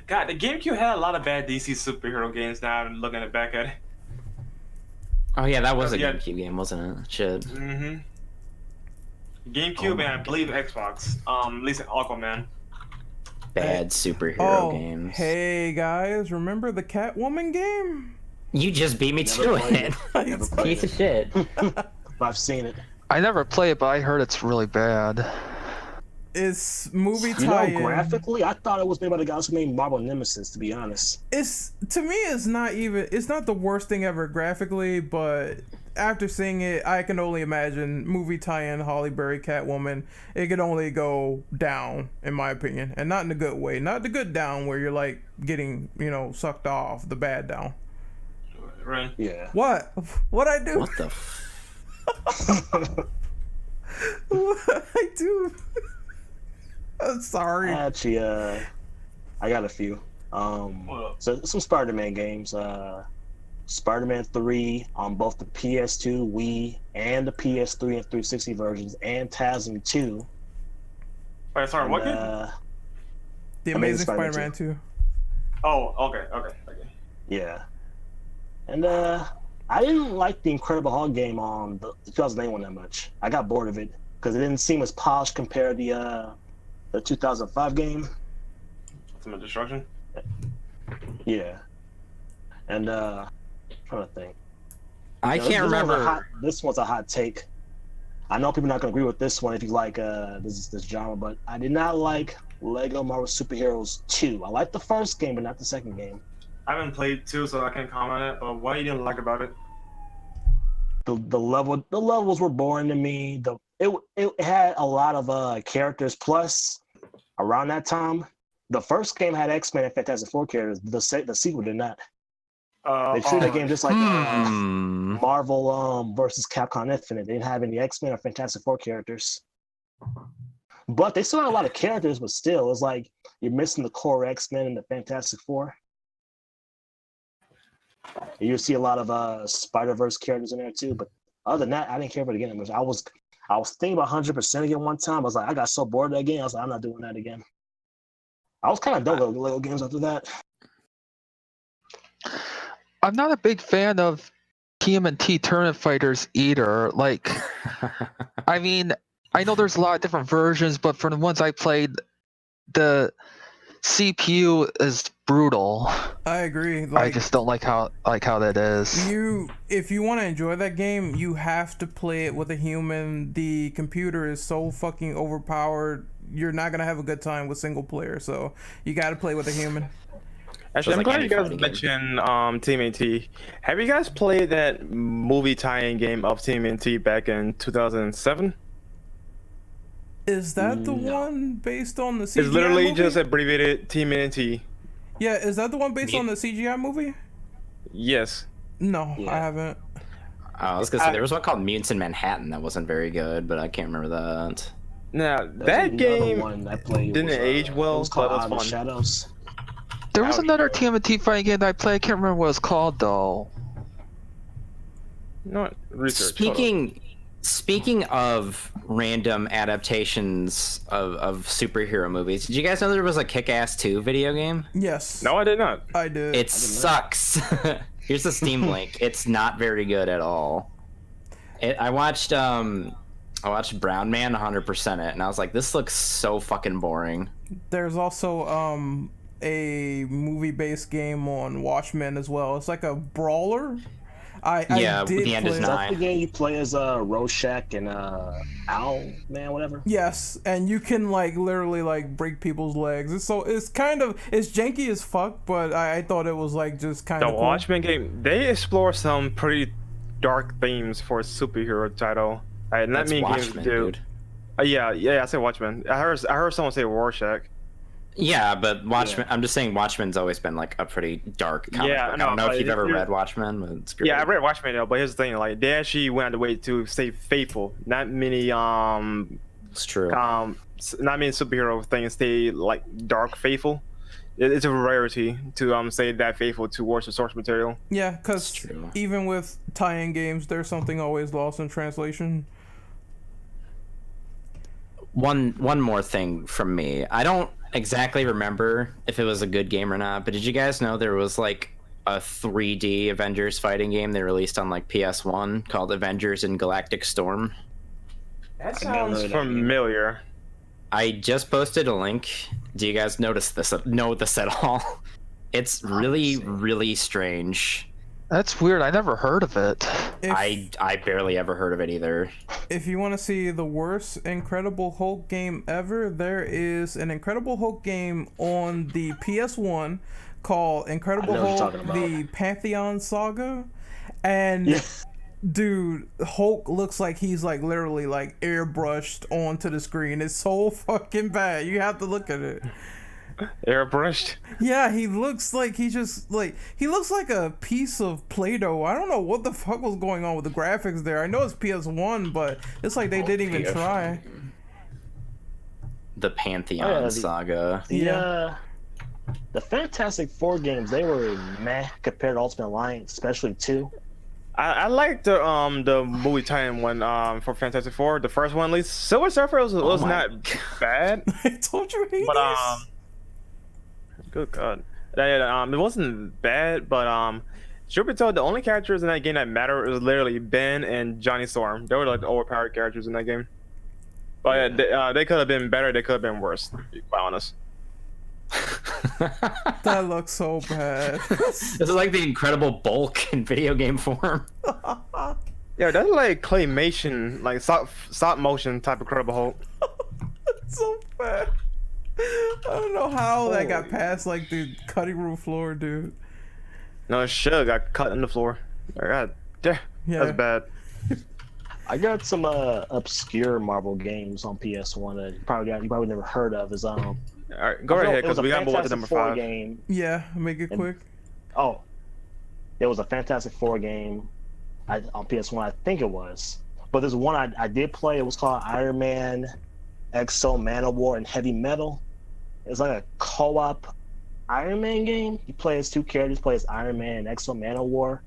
God, the GameCube had a lot of bad DC superhero games. Now I'm looking back at it. Oh yeah, that was a Yeah. GameCube game, wasn't it? Shit. Mm-hmm. GameCube and I believe Xbox. At least Aquaman. Bad superhero Oh, games. hey guys, remember the Catwoman game? You just beat me Never to played it. it. Never played Piece it. of shit. But I've seen it. I never play it, but I heard it's really bad. It's movie You know, tie-in. graphically, I thought it was made by the guys who made Marvel Nemesis, to be honest. It's to me, it's not the worst thing ever graphically, but after seeing it, I can only imagine movie tie-in Halle Berry Catwoman. It could only go down, in my opinion, and not in a good way. Not the good down where you're like getting, sucked off. The bad down. Right. Yeah. What? What I do? What the? What I do? I'm sorry. Actually, I got a few. So some Spider-Man games. Spider-Man 3 on both the PS2, Wii, and the PS3 and 360 versions, and TASM 2. Wait, sorry, what game? The Amazing Amazing Spider-Man Spider-Man 2. Oh, okay. Yeah. And I didn't like the Incredible Hulk game on the 2008 one that much. I got bored of it because it didn't seem as polished compared to the 2005 game. Ultimate Destruction. Yeah. And I'm trying to think. I can't remember. This one's a hot take. I know people are not gonna agree with this one if you like this genre, but I did not like Lego Marvel Superheroes 2. I liked the first game, but not the second game. I haven't played 2, so I can't comment on it. But what you didn't like about it? The levels were boring to me. It had a lot of characters. Plus, around that time, the first game had X-Men and Fantastic Four characters. The sequel did not. They treated the game just like Marvel versus Capcom Infinite. They didn't have any X-Men or Fantastic Four characters. But they still had a lot of characters, but still, it's like you're missing the core X-Men and the Fantastic Four. You see a lot of Spider-Verse characters in there too, but other than that, I didn't care for the game much. I was thinking about 100% again one time. I was like, I got so bored of that game. I was like, I'm not doing that again. I was kind of done with Lego games after that. I'm not a big fan of TMNT Tournament Fighters either. Like, I mean, I know there's a lot of different versions, but for the ones I played, the CPU is brutal. I agree. I just don't like how that is. If you want to enjoy that game, you have to play it with a human. The computer is so fucking overpowered. You're not gonna have a good time with single player, so you got to play with a human. Actually, I'm like glad any you guys fighting mentioned TMNT. Have you guys played that movie tie-in game of TMNT back in 2007? Is that the one based on the CGI It's literally movie? just abbreviated TMNT. Yeah, is that the one based on the CGI movie? Yes. No, Yeah. I haven't. I was gonna say there was one called Mutants in Manhattan that wasn't very good, but I can't remember that. Now There's that another game one I played didn't was, age well, it was called but it was Out of the fun. Shadows. There was another TMNT fighting game that I played. I can't remember what it's called though. Not research. hold on. Speaking of random adaptations of superhero movies, did you guys know there was a Kick-Ass 2 video game? Yes. No, I did not. I did. It sucks. Here's the Steam link. It's not very good at all. I watched Brown Man 100% it, and I was like, this looks so fucking boring. There's also a movie-based game on Watchmen as well. It's like a brawler. I did the end is play- Is that 9. the game you play as Rorschach and Owl Man, whatever? Yes, and you can like literally like break people's legs. It's janky as fuck, but I thought it was like just kind The of cool. Watchmen game, they explore some pretty dark themes for a superhero title. Not That's many games Watchmen, do. dude. Yeah, I said Watchmen. I heard someone say Rorschach. Yeah, but Watchmen. I'm just saying Watchmen's always been like a pretty dark comic Yeah, book. I no, don't know but if you've ever you're- read Watchmen, but it's great. Yeah, I read Watchmen though, but here's the thing: like they actually went out of the way to stay faithful. Not many It's true. not many superhero things stay like dark faithful. It's a rarity to stay that faithful towards the source material. Yeah, It's because true. even with tie-in games, there's something always lost in translation. One more thing from me. I don't exactly remember if it was a good game or not, but did you guys know there was like a 3D Avengers fighting game they released on like PS1 called Avengers in Galactic Storm? That I never sounds heard of that game. familiar. I just posted a link. Do you guys know this at all? It's really, really strange. That's weird. I never heard of it. If, I barely ever heard of it either. if you want to see the worst Incredible Hulk game ever, there is an Incredible Hulk game on the PS1 called Incredible I know what you're Hulk: talking about. The Pantheon Saga, and Yeah. dude, Hulk looks like he's like literally like airbrushed onto the screen. It's so fucking bad. You have to look at it. Airbrushed. Yeah, he looks like he looks like a piece of Play-Doh. I don't know what the fuck was going on with the graphics there. I know it's PS1, but it's like they didn't even try. The Pantheon Oh, yeah, Saga. The Fantastic Four games, they were meh compared to Ultimate Alliance, especially 2. I like the movie tie-in one for Fantastic Four. The first one, at least. Silver Surfer was my not bad, I told you he but is. good God, it wasn't bad, but truth be told, the only characters in that game that matter was literally Ben and Johnny Storm. They were like the overpowered characters in that game. But they could have been better. They could have been worse. To be quite honest. That looks so bad. This is like the Incredible Bulk in video game form. Yeah, that's like claymation, like stop motion type of Incredible Hulk. So bad. I don't know how that got past like the cutting room floor, dude. No, it should got cut in the floor. God, damn, Yeah. that's bad. I got some obscure Marvel games on PS1 that you probably never heard of. Is All right, go right ahead because we got to move on to number 5. Game. Yeah, make it quick. Oh, there was a Fantastic Four game on PS1, I think it was. But there's one I did play. It was called Iron Man, Exo, Manowar, and Heavy Metal. It's like a co-op Iron Man game. You play as 2 characters, play as Iron Man and Exo, Manowar.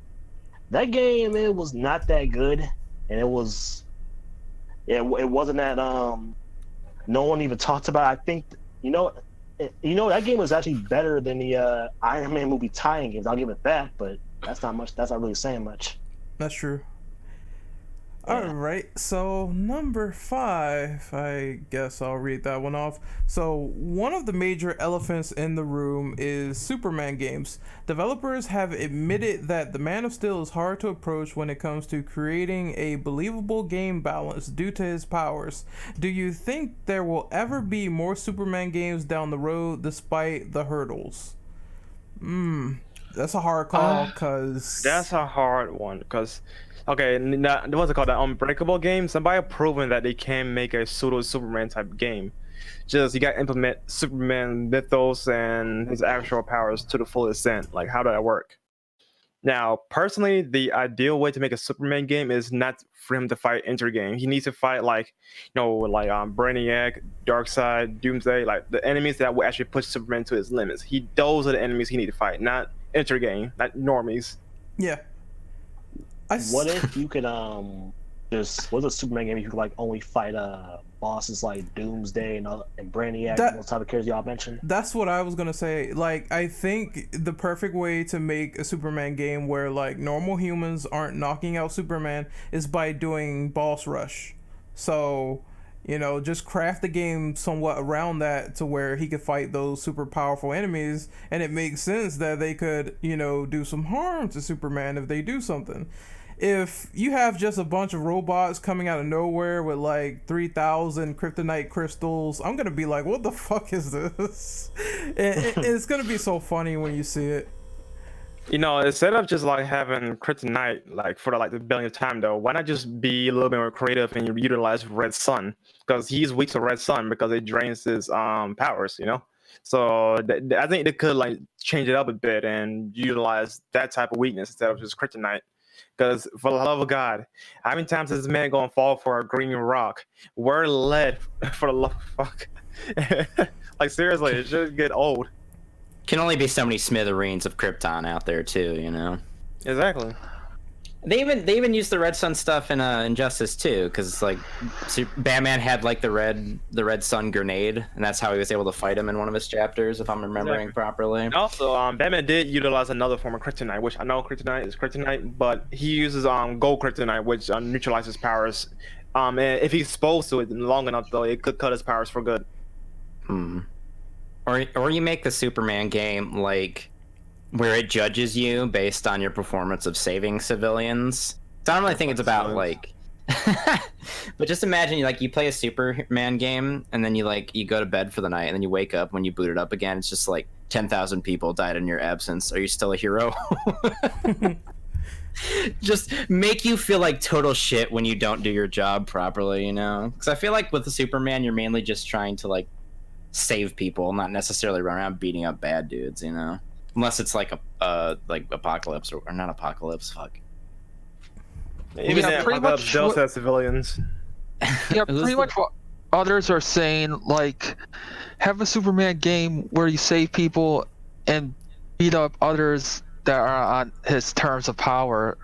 That game, it was not that good, and it wasn't that no one even talked about. I think that game was actually better than the Iron Man movie tie-in games. I'll give it that, but that's not much. That's not really saying much. That's true. Yeah. All right, so number 5, I guess I'll read that one off. So one of the major elephants in the room is Superman games. Developers have admitted that the Man of Steel is hard to approach when it comes to creating a believable game balance due to his powers. Do you think there will ever be more Superman games down the road despite the hurdles? That's a hard call, because... That's a hard one because, okay, what's it called? That Unbreakable game. Somebody proven that they can make a pseudo Superman type game. Just you got to implement Superman mythos and his actual powers to the full extent. Like, how did that work? Now, personally, the ideal way to make a Superman game is not for him to fight intergame. He needs to fight like, like Brainiac, Darkseid, Doomsday, like the enemies that will actually push Superman to his limits. Those are the enemies he need to fight, not intergame, not normies. Yeah. What if you could just what's a Superman game you could like only fight bosses like Doomsday and Brainiac and those type of characters y'all mentioned? That's what I was gonna say. Like, I think the perfect way to make a Superman game where like normal humans aren't knocking out Superman is by doing boss rush. So, just craft the game somewhat around that to where he could fight those super powerful enemies, and it makes sense that they could, do some harm to Superman if they do something. If you have just a bunch of robots coming out of nowhere with like 3,000 kryptonite crystals, I'm gonna be like, what the fuck is this? It's gonna be so funny when you see it. Instead of just like having kryptonite like for the billionth time though, why not just be a little bit more creative and utilize red sun? Because he's weak to red sun because it drains his powers, So I think they could like change it up a bit and utilize that type of weakness instead of just kryptonite. Because for the love of God, how many times is this man gonna fall for a green rock? We're led for the love of fuck. Like seriously, it should get old. Can only be so many smithereens of Krypton out there too, Exactly. They even used the Red Sun stuff in Injustice too, because like Batman had like the red sun grenade, and that's how he was able to fight him in one of his chapters, if I'm remembering properly. And also, Batman did utilize another form of kryptonite, which I know kryptonite is kryptonite, but he uses gold kryptonite, which neutralizes powers. And if he's exposed to it long enough, though, it could cut his powers for good. Or you make the Superman game like where it judges you based on your performance of saving civilians. So I don't really think it's about like but just imagine you play a Superman game and then you go to bed for the night and then you wake up when you boot it up again, it's just like 10,000 people died in your absence. Are you still a hero? Just make you feel like total shit when you don't do your job properly, because I feel like with the Superman you're mainly just trying to like save people, not necessarily run around beating up bad dudes, unless it's like Apocalypse or not Apocalypse. Fuck. Even that Apocalypse does have civilians. Yeah, pretty much what others are saying. Like, have a Superman game where you save people and beat up others that are on his terms of power,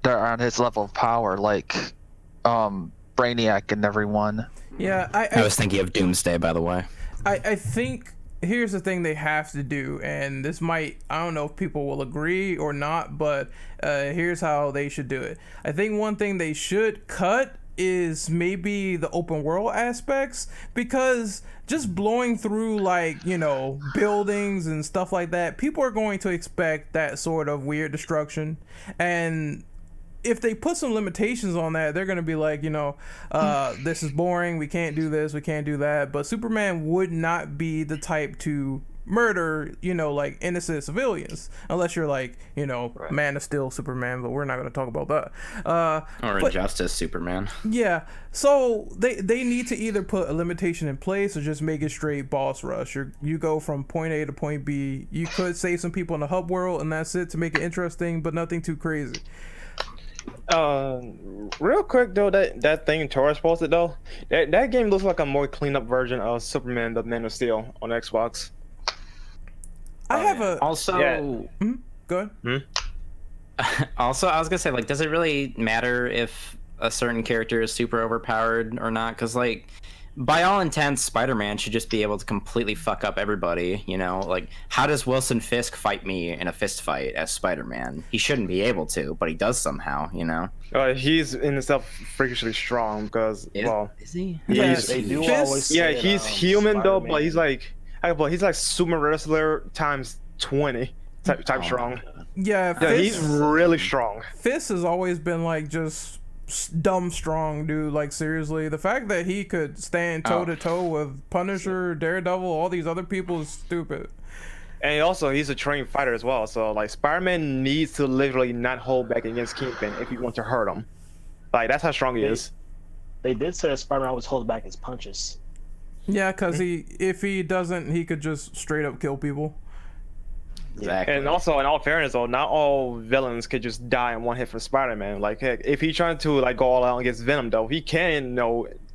that are on his level of power, like Brainiac and everyone. Yeah, I was thinking of Doomsday, by the way. I think here's the thing they have to do, and this might, I don't know if people will agree or not, but here's how they should do it. I think one thing they should cut is maybe the open world aspects, because just blowing through buildings and stuff like that, people are going to expect that sort of weird destruction, and if they put some limitations on that, they're going to be like, this is boring, we can't do this, we can't do that. But Superman would not be the type to murder, innocent civilians, unless you're right. Man of Steel Superman, but we're not going to talk about that. Or Injustice Superman. Yeah, so they need to either put a limitation in place or just make it straight boss rush. You go from point A to point B. You could save some people in the hub world, and that's it, to make it interesting, but nothing too crazy. Real quick though, that thing Taurus posted though, that game looks like a more cleaned up version of Superman the Man of Steel on Xbox. I have a also. Yeah. Go ahead. Also, I was gonna say, does it really matter if a certain character is super overpowered or not? Because by all intents, Spider-Man should just be able to completely fuck up everybody, how does Wilson Fisk fight me in a fist fight as Spider-Man? He shouldn't be able to, but he does somehow, He's in himself freakishly strong because, is he? Yes, they do always say he's human though, but he's like super wrestler times 20 type strong. Yeah, he's really strong. Fisk has always been just dumb strong, dude. Seriously, the fact that he could stand toe to toe with Punisher, Daredevil, all these other people is stupid. And also, he's a trained fighter as well. So Spider-Man needs to literally not hold back against Kingpin if you want to hurt him. That's how strong he is. They did say that Spider-Man always holds back his punches. Yeah, because if he doesn't, he could just straight up kill people. Exactly. And also, in all fairness, though, not all villains could just die in one hit from Spider-Man. Like, heck, if he's trying to like go all out against Venom, though, he can,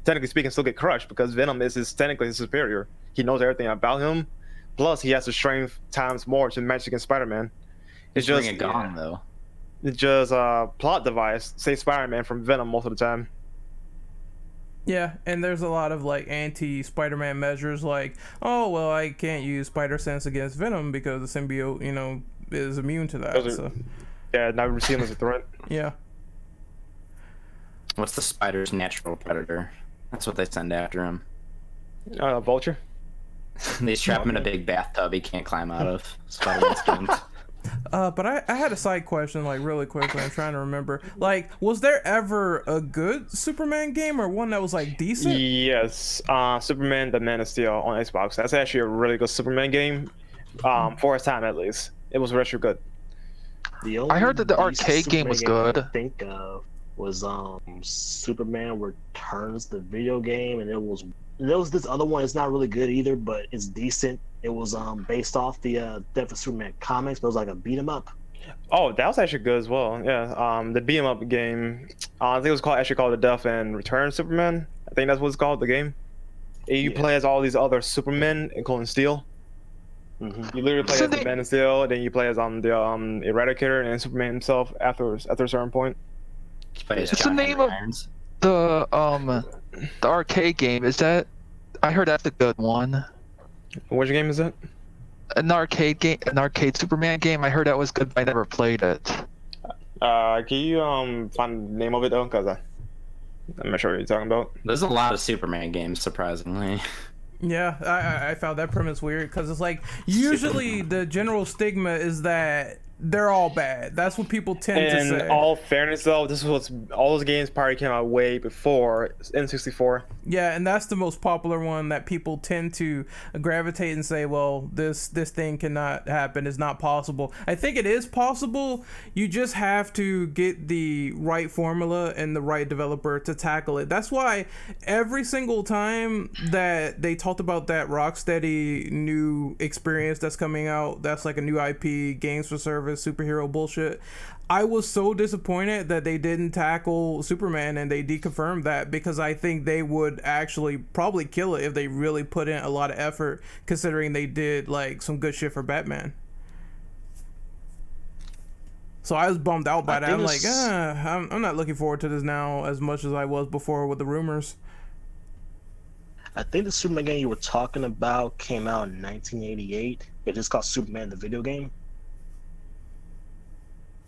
technically speaking, still get crushed because Venom is technically his superior. He knows everything about him. Plus, he has the strength times more to match against Spider-Man. It's Bring just it gone though. it's just a plot device. Save Spider-Man from Venom most of the time. Yeah, and there's a lot of like anti-Spider-Man measures, like, oh well, I can't use Spider Sense against Venom because the symbiote, is immune to that. Those So are, yeah, not seen as a threat. yeah, What's the spider's natural predator? That's what they send after him. Vulture. They strap him in a big bathtub he can't climb out of. Spider-Man skins. but I had a side question, like really quickly. I'm trying to remember. Like, was there ever a good Superman game or one that was like decent? Yes, Superman: The Man of Steel on Xbox. That's actually a really good Superman game, for its time at least. It was really good. I heard that the only decent arcade game was Superman good. I think of was Superman Returns, the video game, and there was this other one. It's not really good either, but it's decent. It was based off the Death of Superman comics, but it was like a beat 'em up. Oh, that was actually good as well. Yeah, the beat 'em up game. I think it was called The Death and Return Superman. I think that's what it's called. The game. And you play as all these other Supermen, including Steel. Mm-hmm. You literally play So as the Man of Steel, then you play as the Eradicator and Superman himself after a certain point. Plays What's the John name Henry of- Irons. The arcade game, is that? I heard that's a good one. Which game is it? An arcade Superman game. I heard that was good, but I never played it. Can you find the name of it though? Cause I'm not sure what you're talking about. There's a lot of Superman games, surprisingly. Yeah, I found that premise weird because it's like usually the general stigma is that they're all bad. That's what people tend to In say. all fairness, though, all those games probably came out way before N64. Yeah, and that's the most popular one that people tend to gravitate and say, well, this thing cannot happen. It's not possible. I think it is possible. You just have to get the right formula and the right developer to tackle it. That's why every single time that they talked about that Rocksteady new experience that's coming out, that's like a new IP, games for service, superhero bullshit, I was so disappointed that they didn't tackle Superman and they deconfirmed that, because I think they would actually probably kill it if they really put in a lot of effort, considering they did like some good shit for Batman. So I was bummed out by that. I'm like, I'm not looking forward to this now as much as I was before with the rumors. I think the Superman game you were talking about came out in 1988. It's just called Superman the video game.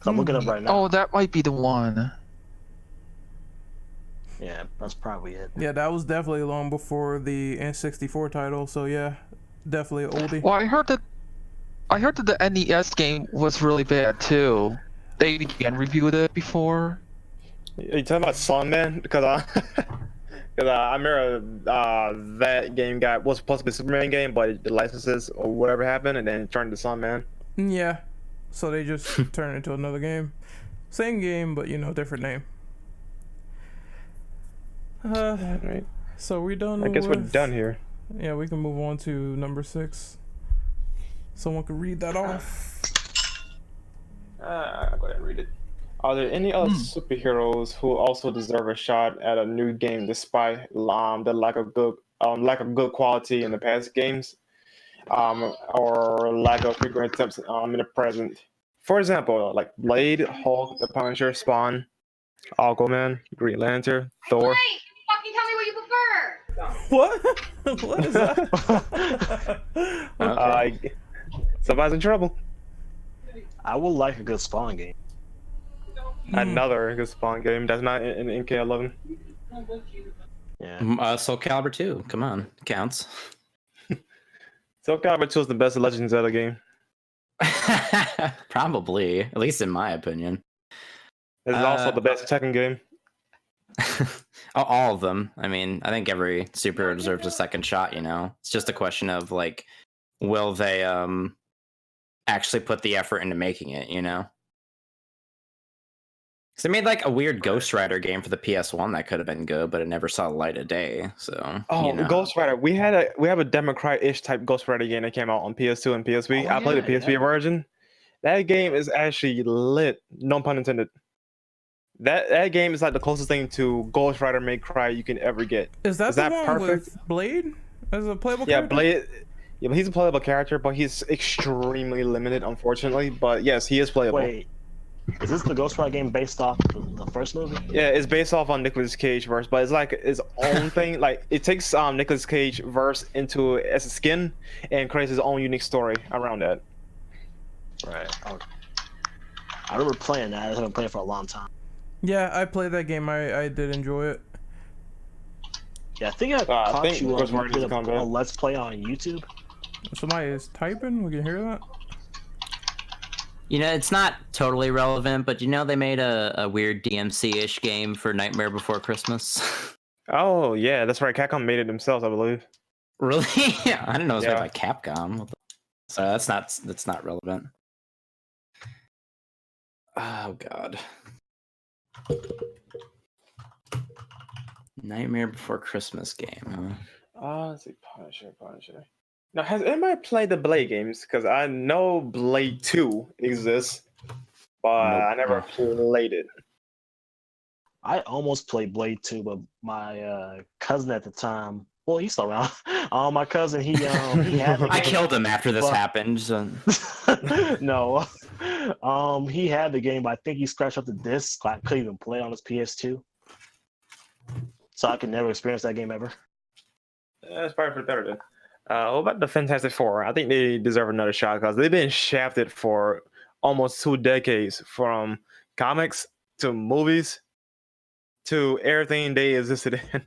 I'm looking up right now. Oh, that might be the one. Yeah, that's probably it. Yeah, that was definitely long before the N64 title. So yeah, definitely an oldie. Well, I heard that the NES game was really bad too. They again reviewed it before. Are you talking about Songman? Because I remember that game was supposed to be a Superman game, but the licenses or whatever happened, and then it turned to Songman. Yeah, so they just turned it into another game. Same game, but different name. Right. So we done. I guess we're with- done here. Yeah, we can move on to number 6. Someone could read that off. I'll go ahead and read it. Are there any other superheroes who also deserve a shot at a new game despite the lack of good quality in the past games, or lack of frequent attempts in the present? For example, like Blade, Hulk, the Punisher, Spawn, Aquaman, Green Lantern, Thor. Wait, fucking tell me what you prefer. What? What is that? Somebody's in trouble. I would like a good Spawn game. Another good Spawn game that's not in NK11. Yeah. Soul Calibur 2. Come on, counts. Soul Calibur 2 is the best Legends Zelda game. Probably, at least in my opinion. It's also the best Tekken game. All of them. I mean, I think every superhero deserves a second shot. It's just a question of like, will they actually put the effort into making it? Because they made like a weird Ghost Rider game for the PS1 that could have been good, but it never saw the light of day. So Oh, Ghost Rider. We have a Democrat-ish type Ghost Rider game that came out on PS2 and PSP. I played the PSP version. That game is actually lit. No pun intended. That game is like the closest thing to Ghost Rider May Cry you can ever get. Is that the one with Blade as a playable character? Yeah, Blade. Yeah, but he's a playable character, but he's extremely limited, unfortunately. But yes, he is playable. Wait, is this the Ghost Rider game based off the first movie? Yeah, it's based off on Nicolas Cage verse, but it's like its own thing. Like it takes Nicolas Cage verse into it as a skin and creates his own unique story around that. Right. Oh. I remember playing that. I haven't played it for a long time. Yeah, I played that game. I did enjoy it. Yeah, I think I caught you Ghost Rider needs to come back. on a Let's Play on YouTube. Somebody is typing. We can hear that. You know, it's not totally relevant, but you know they made a weird DMC-ish game for Nightmare Before Christmas. Oh yeah, that's right. Capcom made it themselves, I believe. Really? Yeah, I didn't know it was made Yeah. by Capcom. So that's not relevant. Oh god. Nightmare Before Christmas game, huh? Let's see, Punisher. Now, has anybody played the Blade games? Because I know Blade 2 exists, but Nope. I never played it. I almost played Blade 2, but my cousin at the time, well, he's still around. My cousin, he had the I game. killed him after this But- happened. So. No. He had the game, but I think he scratched up the disc. I couldn't even play on his PS2. So I could never experience that game ever. That's probably for the better then. What about the Fantastic Four? I think they deserve another shot because they've been shafted for almost 2 decades, from comics to movies to everything they existed in.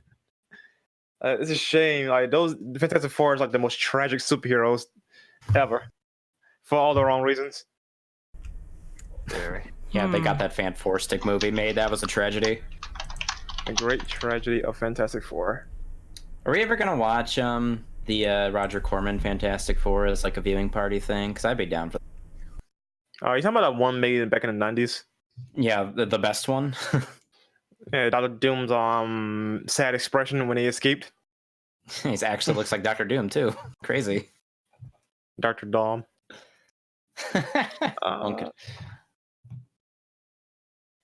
It's a shame. Like the Fantastic Four is like the most tragic superheroes ever, for all the wrong reasons. Very. Yeah, they got that Fan Four Stick movie made. That was a tragedy. A great tragedy of Fantastic Four. Are we ever gonna watch the Roger Corman Fantastic Four as like a viewing party thing? Because I'd be down for. Oh, you talking about that one made back in the 90s? Yeah, the best one. Yeah, Dr. Doom's sad expression when he escaped. He actually looks like Doctor Doom too. Crazy. Dr. Dom. Okay.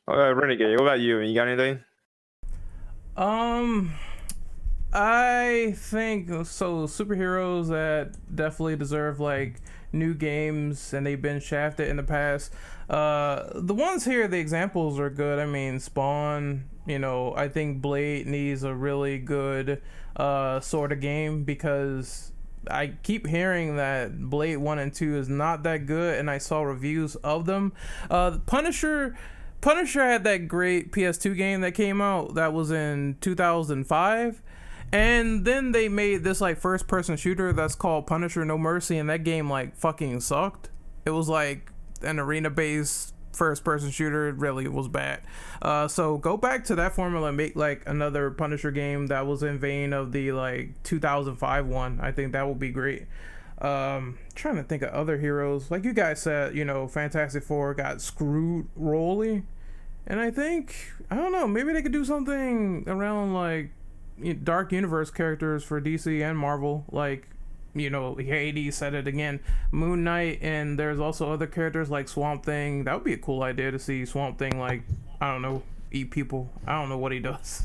Renegade, what about you? You got anything? I think so. Superheroes that definitely deserve like new games, and they've been shafted in the past. The ones here, the examples are good. I mean, Spawn. You know, I think Blade needs a really good sort of game, because I keep hearing that Blade 1 and 2 is not that good, and I saw reviews of them. Punisher had that great PS2 game that came out that was in 2005, and then they made this like first person shooter that's called Punisher No Mercy, and that game like fucking sucked. It was like an arena based first person shooter. It really was bad. So go back to that formula and make like another Punisher game that was in vein of the like 2005 one. I think that would be great. Trying to think of other heroes. Like you guys said, you know, Fantastic Four got screwed royally, and I think, I don't know, maybe they could do something around like Dark Universe characters for DC and Marvel. Like, you know, Hades said it again, Moon Knight, and there's also other characters like Swamp Thing. That would be a cool idea to see Swamp Thing, like, I don't know, eat people. I don't know what he does.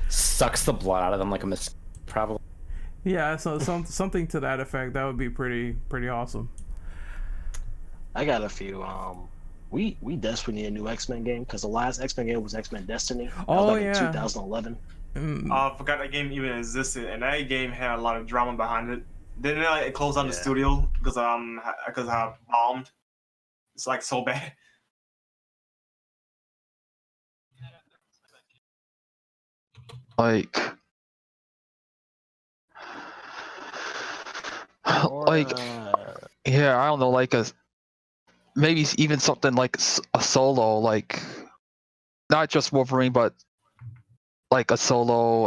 Sucks the blood out of them like a probably. Yeah, so something to that effect. That would be pretty awesome. I got a few. We desperately need a new X-Men game, because the last X-Men game was X-Men Destiny. That Oh, was like yeah. in 2011. I forgot that game even existed, and that game had a lot of drama behind it. Didn't it close down the Yeah. studio because I bombed? It's like so bad. Like, Or, like, yeah, I don't know, like maybe even something like a solo, like not just Wolverine, but like a solo.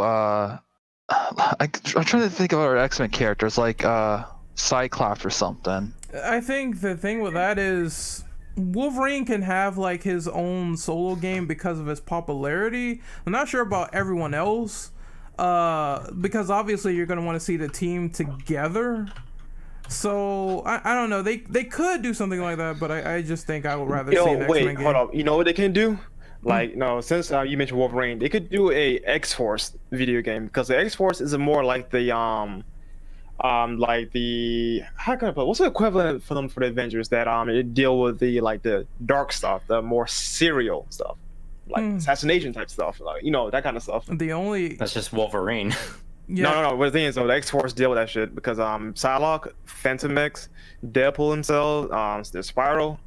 I'm trying to think of other X-Men characters, like Cyclops or something. I think the thing with that is Wolverine can have like his own solo game because of his popularity. I'm not sure about everyone else, because obviously you're gonna want to see the team together. So I don't know. They could do something like that, but I just think I would rather see an X-Men game. Hold up. You know what they can do? Like, no, since you mentioned Wolverine, they could do a X-Force video game, because the X-Force is more like the like the, how can I put, what's the equivalent for them for the Avengers that it deal with the like the dark stuff, the more serial stuff, like assassination type stuff, like, you know, that kind of stuff. That's just Wolverine. Yeah. No. But the thing is, though, the X-Force deal with that shit because Psylocke, Phantom X, Deadpool himself, there's Spiral.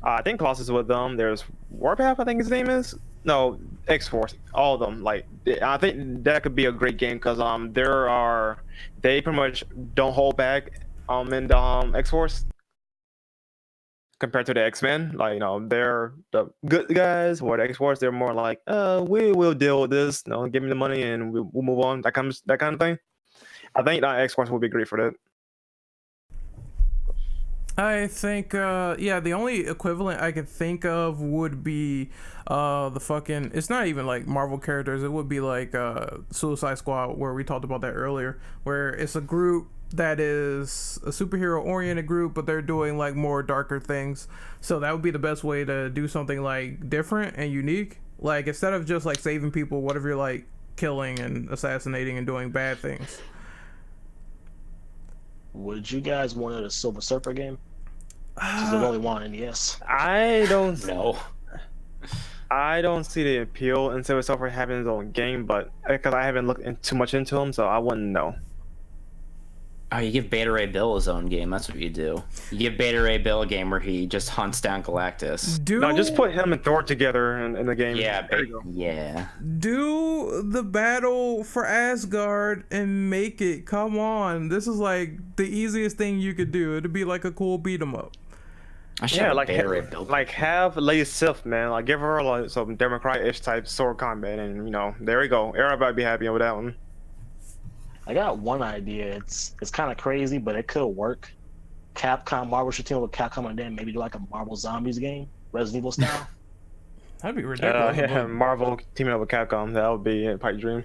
I think Colossus with them. There's Warpath, I think his name is. No, X-Force. All of them. Like, I think that could be a great game because they pretty much don't hold back in the X-Force compared to the X-Men. Like, you know, they're the good guys. Or the X-Force, they're more like, we will deal with this. You know, give me the money and we'll move on. That kind of thing. I think that X-Force will be great for that. I think, the only equivalent I could think of would be the fucking, it's not even like Marvel characters, it would be like Suicide Squad, where we talked about that earlier, where it's a group that is a superhero oriented group, but they're doing like more darker things. So that would be the best way to do something like different and unique. Like, instead of just like saving people, what if you're like killing and assassinating and doing bad things? Would you guys want a Silver Surfer game? This is the only one in NES. I don't No. I don't see the appeal in Silver Surfer having his own game, but because I haven't looked too much into him, so I wouldn't know. Oh, you give Beta Ray Bill his own game. That's what you do. You give Beta Ray Bill a game where he just hunts down Galactus. No, just put him and Thor together in the game. Yeah, there you go. yeah. Do the battle for Asgard and make it. Come on. This is like the easiest thing you could do. It'd be like a cool beat 'em up. I should Yeah, have like Beta Ray Bill. have Lady Sif, man. Like, give her like some Democrat-ish type sword combat, and you know, there we go. Everybody be happy with that one. I got one idea. It's kind of crazy, but it could work. Marvel should team up with Capcom and then maybe do like a Marvel Zombies game, Resident Evil style. That'd be ridiculous. Yeah, Marvel teaming up with Capcom, that would be a pipe dream.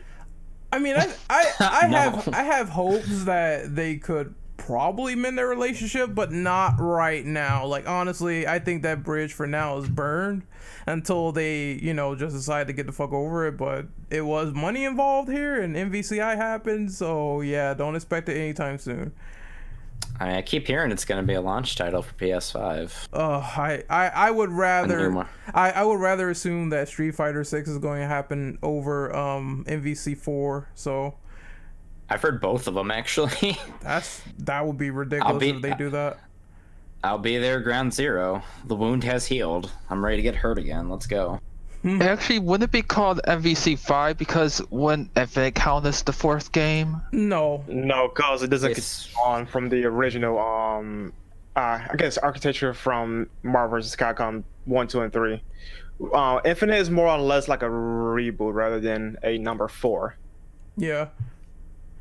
I mean, I No. have hopes that they could probably mend their relationship, but not right now. Like, honestly, I think that bridge for now is burned until they, you know, just decide to get the fuck over it. But it was money involved here, and MVCI happened, so yeah, don't expect it anytime soon. I mean, I keep hearing it's going to be a launch title for PS5. I would rather I I would rather assume that Street Fighter 6 is going to happen over MVC4. So I've heard both of them, actually. that would be ridiculous if they do that. I'll be there ground zero. The wound has healed. I'm ready to get hurt again. Let's go. Actually, wouldn't it be called MVC5 because if it count as the fourth game? No, cause it doesn't It's- get on from the original I guess architecture from Marvel vs. Capcom 1, 2, and 3. Infinite is more or less like a reboot rather than a number 4. Yeah.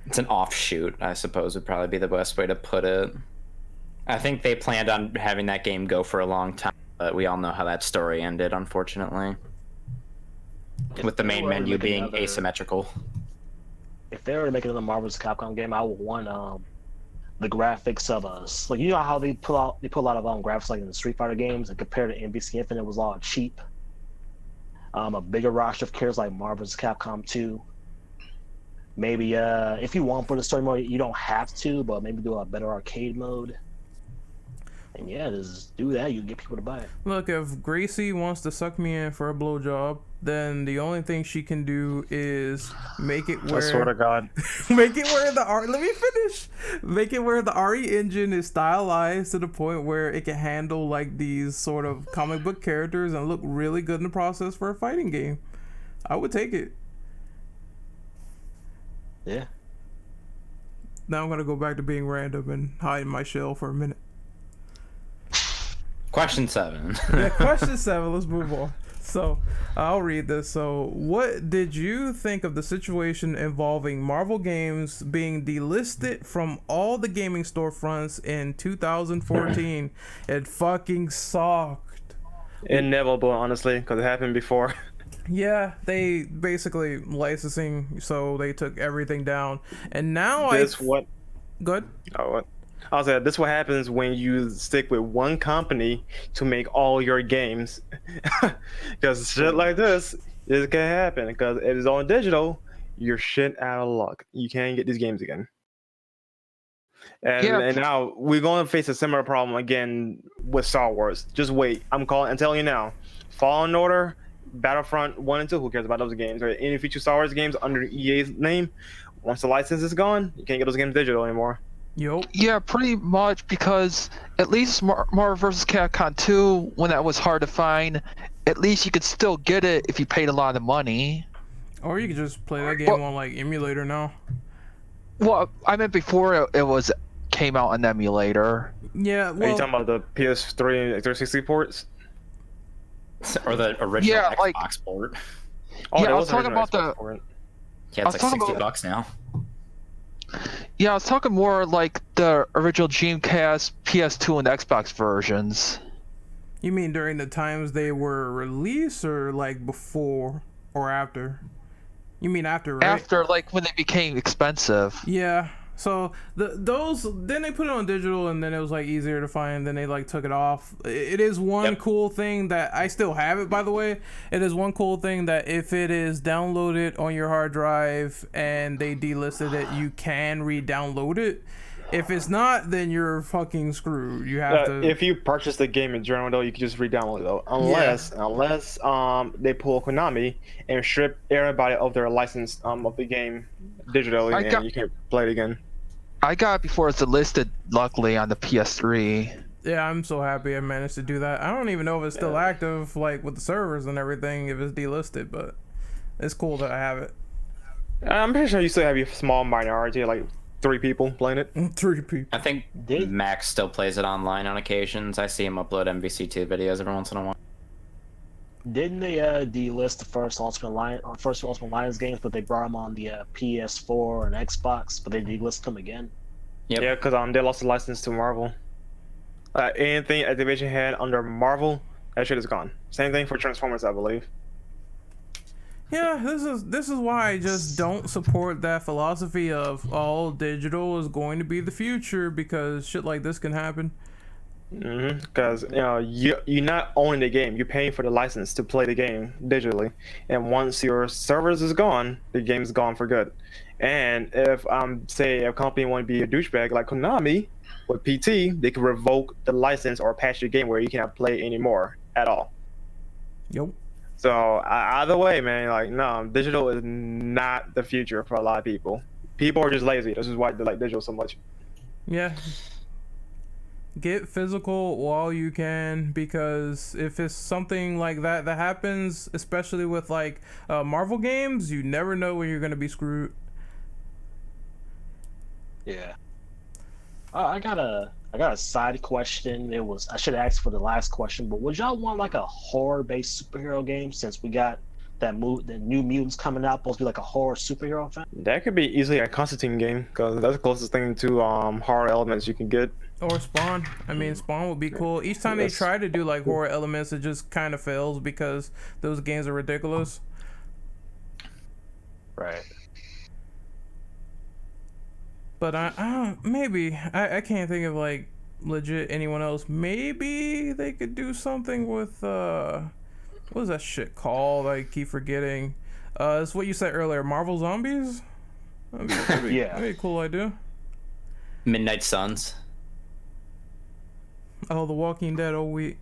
It's an offshoot, I suppose, would probably be the best way to put it. I think they planned on having that game go for a long time, but we all know how that story ended, unfortunately. With the main menu being asymmetrical. If they were to make another Marvel vs. Capcom game, I would want the graphics of us. Like, you know how they put a lot of graphics like in the Street Fighter games, and compared to NBC Infinite, was all cheap. A bigger roster of characters like Marvel vs. Capcom 2. Maybe if you want to put a story mode, you don't have to, but maybe do a better arcade mode. And yeah, just do that. You can get people to buy it. Look, if Gracie wants to suck me in for a blowjob, then the only thing she can do is make it where I swear to God. make it where let me finish. Make it where the RE engine is stylized to the point where it can handle like these sort of comic book characters and look really good in the process for a fighting game. I would take it. Yeah. Now I'm gonna go back to being random and hide in my shell for a minute. Question 7. Yeah, question 7. Let's move on. So I'll read this. So what did you think of the situation involving Marvel games being delisted from all the gaming storefronts in 2014? It fucking sucked. Inevitable, honestly, because it happened before. Yeah, they basically licensing, so they took everything down, and now good. Oh, what? I said this what happens when you stick with one company to make all your games, because shit like this can happen. Because if it's on digital, you're shit out of luck. You can't get these games again. And now we're going to face a similar problem again with Star Wars. Just wait. I'm telling you now. Fallen Order, Battlefront 1 and 2. Who cares about those games? Or any future Star Wars games under EA's name? Once the license is gone, you can't get those games digital anymore. Yup. Yeah, pretty much, because at least Marvel vs. Capcom 2, when that was hard to find, at least you could still get it if you paid a lot of money. Or you could just play that game on like emulator now. Well, I meant before it came out on emulator. Yeah, Are you well, talking about the PS3 and 360 ports? Or the original Yeah, Xbox port. Oh, Yeah, there I was was talking original about Xbox the- port. Yeah, it's I was like talking $60 now. Yeah, I was talking more like the original Dreamcast, PS2, and Xbox versions. you mean during the times they were released, or like before or after? You mean after, right? After, like, when they became expensive. Yeah. So those then they put it on digital, and then it was like easier to find. Then they like took it off. It is one cool thing that I still have it, by the way. It is one cool thing that if it is downloaded on your hard drive and they delisted it, you can re-download it. If it's not, then you're fucking screwed. You have to. If you purchase the game in general, though, you can just re-download it, though. Unless they pull Konami and strip everybody of their license of the game digitally, and you can't play it again. I got it before it's delisted, luckily, on the PS3. Yeah, I'm so happy I managed to do that. I don't even know if it's still active, like with the servers and everything, if it's delisted, but it's cool that I have it. I'm pretty sure you still have your small minority, like 3 people playing it. 3 people. I think Max still plays it online on occasions. I see him upload MVC2 videos every once in a while. Didn't they delist the first Ultimate Alliance games, but they brought them on the PS4 and Xbox, but they delisted them again? Yep. Yeah, because they lost the license to Marvel. Anything Activision had under Marvel, that shit is gone. Same thing for Transformers, I believe. Yeah, this is why I just don't support that philosophy of all digital is going to be the future, because shit like this can happen. Because you're not owning the game, you're paying for the license to play the game digitally, and once your servers is gone, the game's gone for good. And if say a company want to be a douchebag like Konami with PT, they can revoke the license or patch your game where you cannot play anymore at all. Yep. So either way, man, like, no, digital is not the future for a lot of people. People are just lazy. This is why they like digital so much. Yeah. Get physical while you can, because if it's something like that happens, especially with like Marvel games, you never know when you're gonna be screwed. Yeah. I got a side question. I should have asked for the last question, but would y'all want like a horror-based superhero game, since we got the New Mutants coming out, supposed to be like a horror superhero film? That could be easily a Constantine game, because that's the closest thing to horror elements you can get. Or Spawn. I mean, Spawn would be cool. Each time they try to do like horror elements, it just kind of fails because those games are ridiculous. Right. But I maybe I can't think of like legit anyone else. Maybe they could do something with what was that shit called? I keep forgetting. It's what you said earlier, Marvel Zombies. That'd be a cool idea. Midnight Suns. Oh, The Walking Dead. Oh, I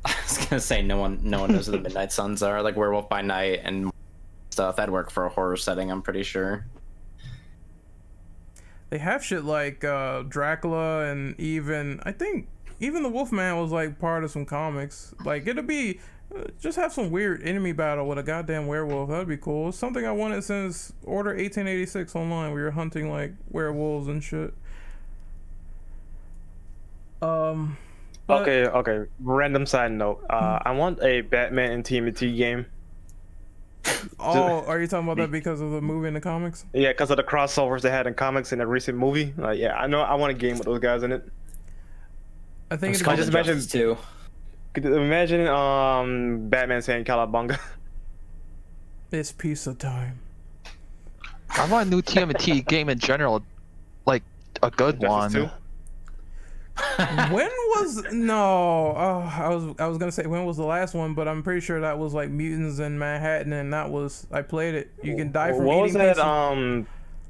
was gonna say no one knows who the Midnight Suns are, like Werewolf by Night and stuff. That'd work for a horror setting, I'm pretty sure. They have shit like Dracula, and I think even the Wolfman was like part of some comics. Like it'd be just have some weird enemy battle with a goddamn werewolf. That'd be cool. It's something I wanted since Order 1886 online. We were hunting like werewolves and shit. But- Okay. Random side note. I want a Batman and TMNT game. Oh, are you talking about that because of the movie and the comics? Yeah, because of the crossovers they had in comics in a recent movie. Like, yeah, I know. I want a game with those guys in it. I think It's it's called just Injustice 2. Could you imagine Batman saying "Calabunga"? it's pizza time. I want a new TMNT game in general, like a good one. Injustice 2? When was no? I was gonna say when was the last one, but I'm pretty sure that was like Mutants in Manhattan, and that was I played it. You can die from What was eating that?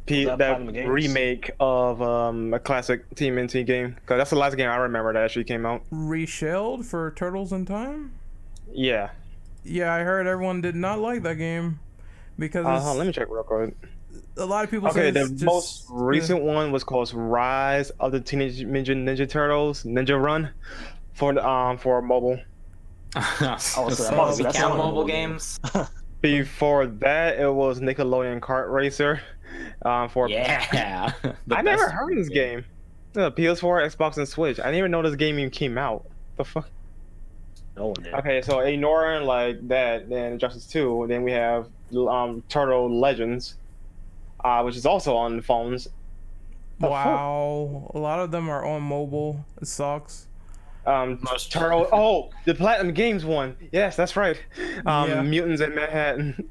pizza. that That Platinum Games? remake of a classic TMNT game. Because that's the last game I remember that actually came out. Reshelled for Turtles in Time. Yeah. Yeah, I heard everyone did not like that game because it's- Let me check real quick. a lot of people Okay, say the it's just, most recent one was called Rise of the Teenage Ninja Turtles Ninja Run for mobile. so We that's count not a mobile mobile games. Before that, it was Nickelodeon Kart Racer. For Yeah. The I never best heard of this game. PS4, Xbox, and Switch. I didn't even know this game even came out. The fuck? No one did. Okay, so ignoring like that, then Injustice 2, then we have Turtle Legends, which is also on phones. wow, a lot of them are on mobile. It sucks. Most- Turtle. Oh, the Platinum Games one. Yes, that's right. Yeah. Mutants in Manhattan.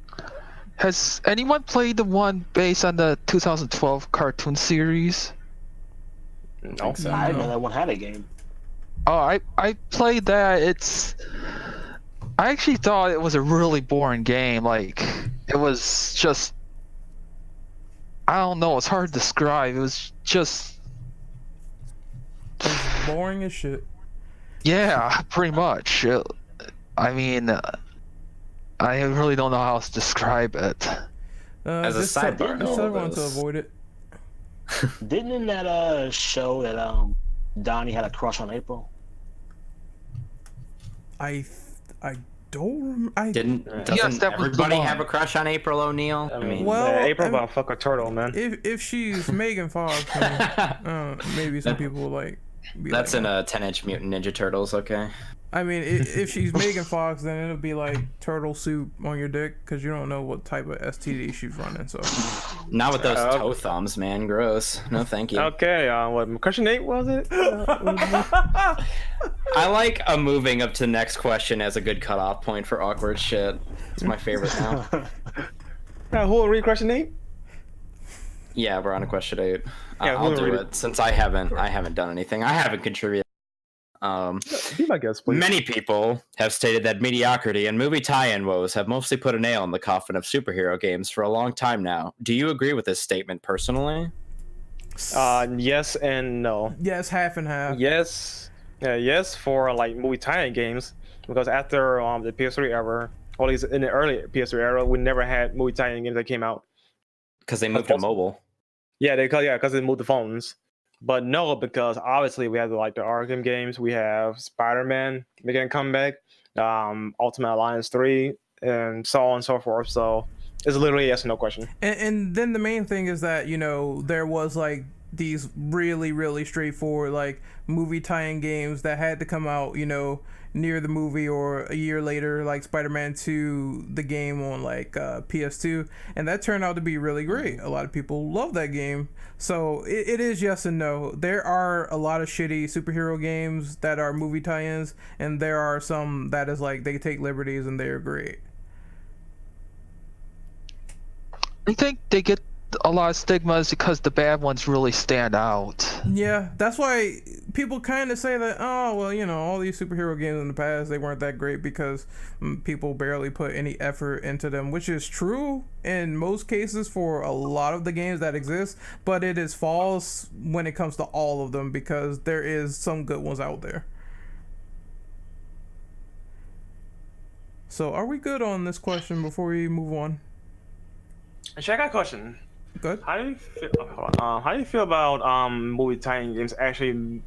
Has anyone played the one based on the 2012 cartoon series? No. I didn't know that one had a game. Oh, I played that. I actually thought it was a really boring game. Like, it was just, I don't know. It's hard to describe. It was just, It's boring as shit. yeah, pretty much. I mean, I really don't know how else to describe it. As a just tell- sidebar, just tell all everyone to those- avoid it. Didn't in that show that Donnie had a crush on April? I don't. I Didn't Yes, doesn't that was the everybody one. have a crush on April O'Neil? I mean, Well, yeah, April I'm- about fuck a turtle, man. if she's Megan Fox, then, maybe some people will like. Be that's like, in a Teenage Mutant Ninja Turtles. Okay. I mean, if she's Megan Fox, then it'll be like turtle soup on your dick because you don't know what type of STD she's running. So Not with those toe thumbs, man. Gross. No, thank you. Okay, what question 8 was it? I like a moving up to the next question as a good cutoff point for awkward shit. It's my favorite now. Who will read question 8? Yeah, we're on to question 8. Yeah, I'll who'll do read it since I haven't done anything. I haven't contributed. Be my guest, please. Many people have stated that mediocrity and movie tie-in woes have mostly put a nail in the coffin of superhero games for a long time now. Do you agree with this statement personally? Yes and no. yes, half and half. Yes, yes for like movie tie-in games because after the PS3 era, or at least in the early PS3 era, we never had movie tie-in games that came out. Because they moved to mobile. Yeah, because they moved the phones. But no, because obviously we have like the Arkham games, we have Spider-Man making a comeback, Ultimate Alliance 3, and so on and so forth. So it's literally yes or no question. And then the main thing is that there was like these really straightforward like movie tie-in games that had to come out near the movie or a year later, like Spider-Man 2 the game on like PS2, and that turned out to be really great. A lot of people love that game. So it is yes and no. There are a lot of shitty superhero games that are movie tie-ins, and there are some that is like they take liberties and they're great. I think they get a lot of stigmas because the bad ones really stand out. Yeah, that's why people kind of say that, oh, well, all these superhero games in the past, they weren't that great because people barely put any effort into them, which is true in most cases for a lot of the games that exist, but it is false when it comes to all of them because there is some good ones out there. So are we good on this question before we move on? Actually, I got a question. Good. How do you feel? How do you feel about movie tie-in games actually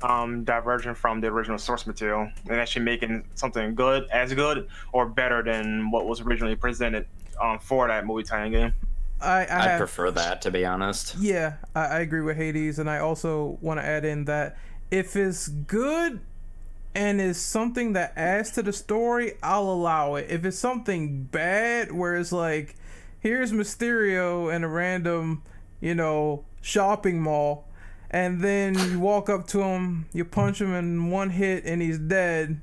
diverging from the original source material and actually making something good, as good, or better than what was originally presented for that movie tie-in game? I prefer that, to be honest. Yeah, I agree with Hades, and I also want to add in that if it's good and it's something that adds to the story, I'll allow it. If it's something bad where it's like, here's Mysterio in a random, shopping mall, and then you walk up to him, you punch him in one hit, and he's dead,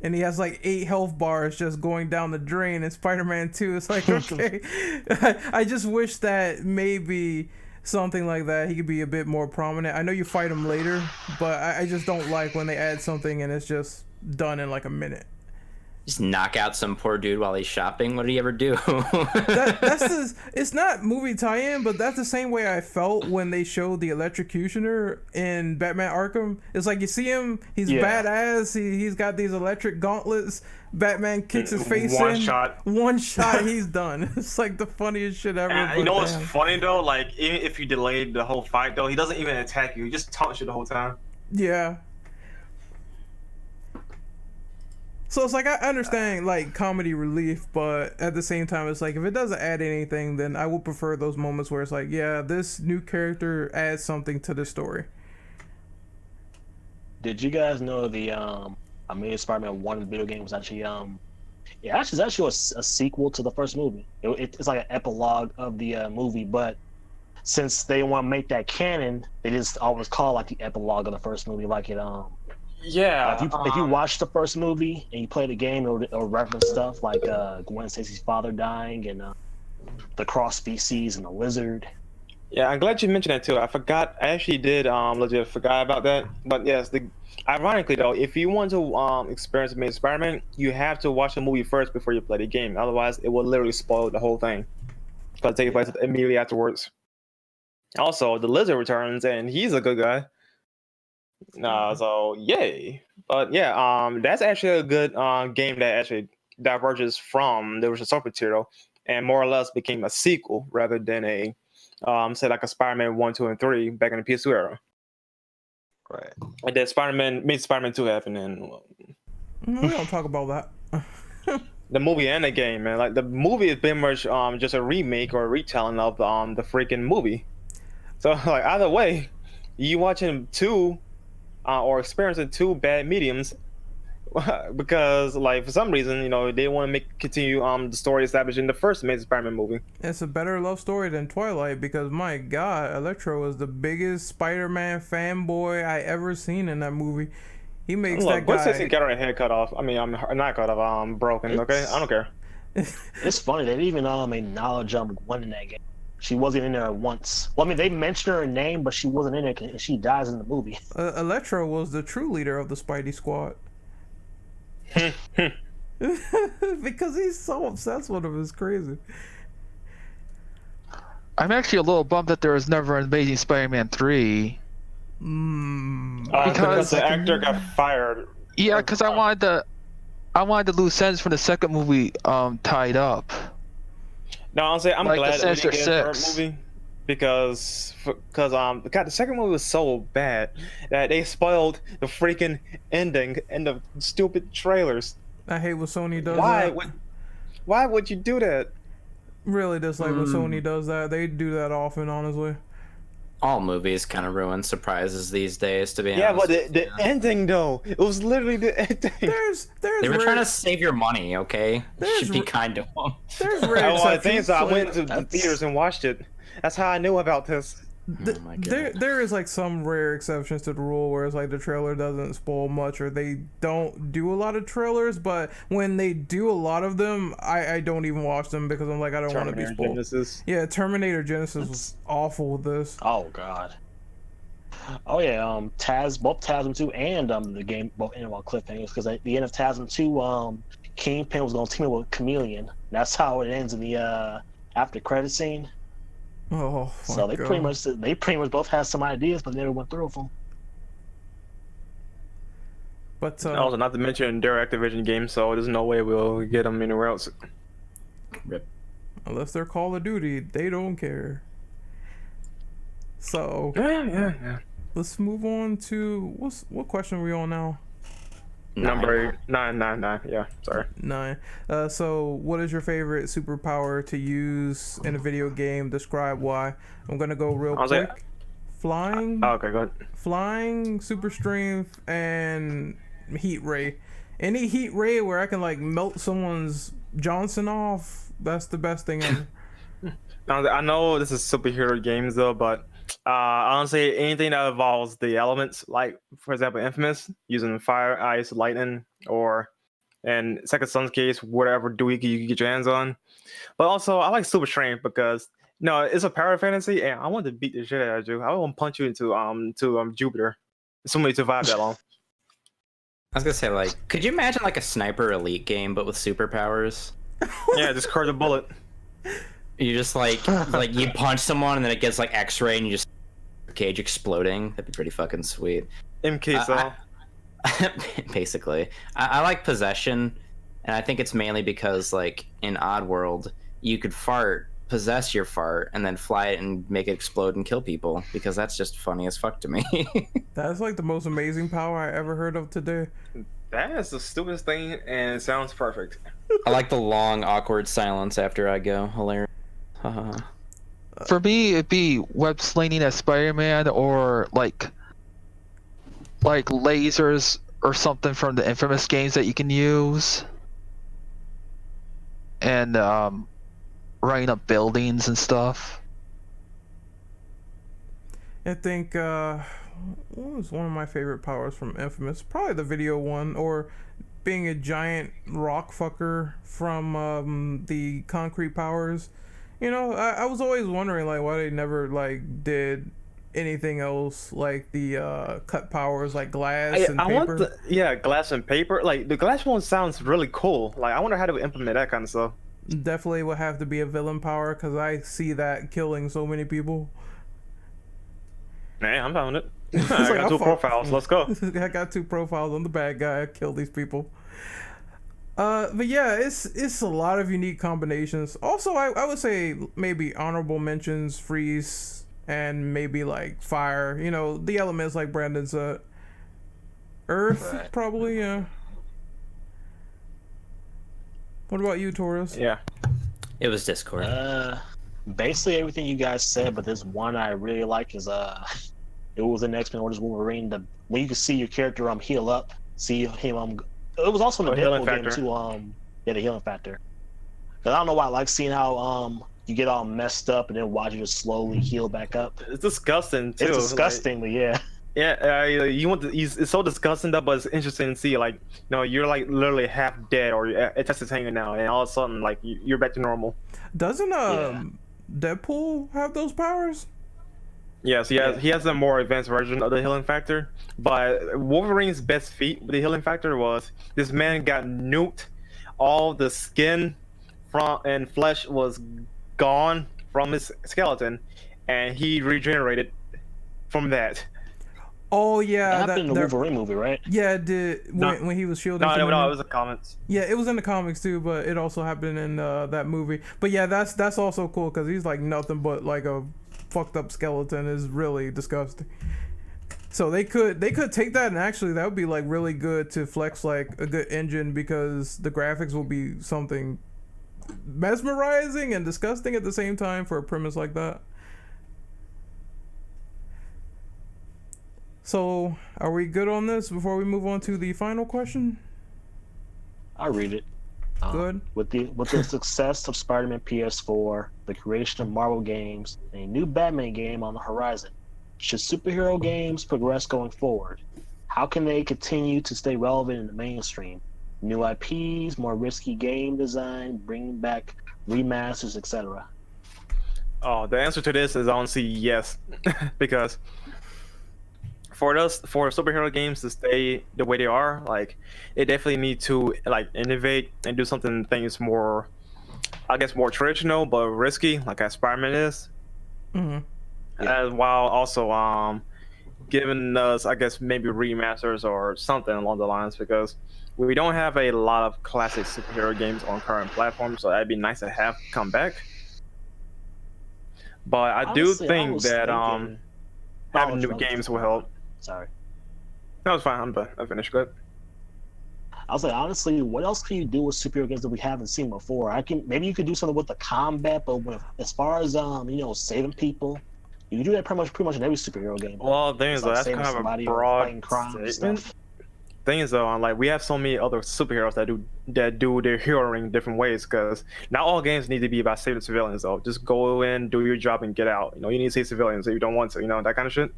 and he has like 8 health bars just going down the drain in Spider-Man 2. It's like, okay. I just wish that maybe something like that, he could be a bit more prominent. I know you fight him later, but I just don't like when they add something and it's just done in like a minute. Just knock out some poor dude while he's shopping. What did he ever do? It's not movie tie-in, but that's the same way I felt when they showed the Electrocutioner in Batman Arkham. It's like you see him, he's badass, he's got these electric gauntlets, Batman kicks his face one in. One shot, he's done. It's like the funniest shit ever. And you know what's funny though? Like, even if you delayed the whole fight though, he doesn't even attack you. He just taunts you the whole time. Yeah. So it's like, I understand like comedy relief, but at the same time it's like, if it doesn't add anything, then I would prefer those moments where it's like, yeah, this new character adds something to the story. Did you guys know the Amazing Spider-Man 1 video game was actually it's actually a sequel to the first movie. It's like an epilogue of the movie, but since they want to make that canon, they just always call like the epilogue of the first movie, like it Yeah. If you watch the first movie and you play the game, it'll reference stuff like Gwen Stacy's father dying and the cross species and the lizard. Yeah, I'm glad you mentioned that too. I forgot. I actually did legit forgot about that. But yes, ironically though, if you want to experience Amazing Spider-Man, you have to watch the movie first before you play the game. Otherwise, it will literally spoil the whole thing. Because it takes place immediately afterwards. Also, the lizard returns, and he's a good guy. So yay. But yeah, that's actually a good game that actually diverges from the original source material and more or less became a sequel rather than a say like a Spider-Man 1, 2, and 3 back in the PS2 era. Right. And then Spider-Man 2 happened, and We don't talk about that. the movie and the game, man. Like the movie is pretty much just a remake or a retelling of the freaking movie. So like either way, you watching two or experiencing two bad mediums because like for some reason they want to continue the story established in the first Amazing Spider-Man movie. It's a better love story than Twilight because my god, Electro was the biggest Spider-Man fanboy I ever seen in that movie. He makes that guy. What's this? Got her head cut off. I mean, I'm not cut off. Broken. Okay, I don't care. It's funny they didn't even acknowledge Gwen in that game. She wasn't in there once. Well, I mean, they mentioned her name, but she wasn't in there because she dies in the movie. Electro was the true leader of the Spidey Squad. Because he's so obsessed with him, it's crazy. I'm actually a little bummed that there was never an Amazing Spider-Man 3. Because the actor got fired. Yeah, because I wanted the loose ends from the second movie tied up. No, honestly, I'm Like glad the we didn't get a Sinister third movie because God, the second movie was so bad that they spoiled the freaking ending in the stupid trailers. I hate when Sony does that. Why would you do that? Really dislike when Sony does that. They do that often, honestly. All movies kind of ruin surprises these days, to be honest. Yeah, but the ending though, it was literally the ending. They were trying to save your money, okay? You should be kind to them. There's rare I think so. I went to the theaters and watched it. That's how I knew about this. Oh my God. There is like some rare exceptions to the rule where it's like the trailer doesn't spoil much or they don't do a lot of trailers, but when they do a lot of them, I don't even watch them because I'm like, I don't want to be spoiled. Genesis. Yeah, Terminator Genesis was awful with this. Oh god. Oh yeah, both TASM 2 and the game both ended on cliffhangers because at the end of TASM 2, Kingpin was gonna team up with Chameleon. That's how it ends in the after credit scene. Oh, so they pretty much both had some ideas, but they never went through with them. But also, not to mention they're Activision games, so there's no way we'll get them anywhere else. Rip. Unless they're Call of Duty, they don't care. So Yeah. let's move on to what question are we on now? Number 9. Yeah, sorry. 9. So what is your favorite superpower to use in a video game? Describe why. I'm gonna go real quick. Flying. Okay, go ahead. Flying, super strength, and heat ray. Any heat ray where I can like melt someone's Johnson off, that's the best thing ever. Now, I know this is superhero games though, but honestly, anything that involves the elements, like for example, Infamous using fire, ice, lightning, or in Second Son's case, whatever doohickey you can get your hands on. But also, I like Super Strength because it's a power fantasy, and I want to beat the shit out of you. I want to punch you into Jupiter. Assuming you survive that long. I was gonna say, like, could you imagine like a sniper elite game but with superpowers? Yeah, just curve the bullet. You just like you punch someone and then it gets like X-ray and you just cage exploding. That'd be pretty fucking sweet. MK so. Basically, I like possession, and I think it's mainly because like in Oddworld, you could possess your fart, and then fly it and make it explode and kill people, because that's just funny as fuck to me. That's like the most amazing power I ever heard of today. That is the stupidest thing, and it sounds perfect. I like the long, awkward silence after I go. Hilarious. For me, it'd be web slinging as Spider-Man, or like lasers or something from the Infamous games that you can use, and running up buildings and stuff. I think what was one of my favorite powers from Infamous? Probably the video one, or being a giant rock fucker from the Concrete Powers. You know, I was always wondering like why they never like did anything else like the cut powers like glass and paper. Glass and paper. Like the glass one sounds really cool. Like I wonder how to implement that kind of stuff. Definitely would have to be a villain power, because I see that killing so many people. Man, I'm found it. I got two profiles. Let's go. I got 2 profiles. I'm the bad guy. I kill these people. But yeah, it's a lot of unique combinations. Also, I would say maybe honorable mentions, freeze, and maybe like fire. You know, the elements like Brandon said. Earth, Right. probably, yeah. What about you, Taurus? Yeah. It was Discord. Basically everything you guys said, but this one I really like is it was in X-Men Orders Wolverine. When you can see your character heal up, see him it was also in the healing Deadpool game factor. too. The healing factor. 'Cause I don't know why I like seeing how you get all messed up and then watch you just slowly heal back up. It's disgusting too. It's disgustingly, yeah. Yeah, you want to. It's so disgusting though, but it's interesting to see. Like, you're like literally half dead, or your chest is hanging out, and all of a sudden, like you're back to normal. Doesn't Deadpool have those powers? Yes, he has a more advanced version of the healing factor. But Wolverine's best feat with the healing factor was this man got nuked, all the skin and flesh was gone from his skeleton, and he regenerated from that. Oh yeah, That happened in the Wolverine movie, right? Yeah, it did when he was shielding. No, it was the comments. Yeah, it was in the comics too, but it also happened in that movie. But yeah, that's also cool because he's like nothing but like a fucked up skeleton. Is really disgusting. So they could take that, and actually that would be like really good to flex like a good engine, because the graphics will be something mesmerizing and disgusting at the same time for a premise like that. So, are we good on this before we move on to the final question? I'll read it. Good. With the success of Spider-Man PS4, the creation of Marvel games, and a new Batman game on the horizon, should superhero games progress going forward? How can they continue to stay relevant in the mainstream? New IPs, more risky game design, bringing back remasters, etc. Oh, the answer to this is honestly yes, because for superhero games to stay the way they are, like they definitely need to like innovate and do things more, I guess, more traditional but risky, like as Spider-Man is. Mm-hmm. As while also giving us, I guess, maybe remasters or something along the lines, because we don't have a lot of classic superhero games on current platforms, so that'd be nice to have come back. But I do think that having new games will help. Sorry. That was fine. I'm done. I finished. Good. I was like, honestly, what else can you do with superhero games that we haven't seen before? Maybe you could do something with the combat, but as far as saving people, you can do that pretty much in every superhero game. Well, that's saving kind of a somebody or broad fighting crime and statement. stuff. thing is though, like we have so many other superheroes that do their heroing different ways. Because not all games need to be about saving civilians though. Just go in, do your job, and get out. You know, you need to save civilians if you don't want to. You know, that kind of shit.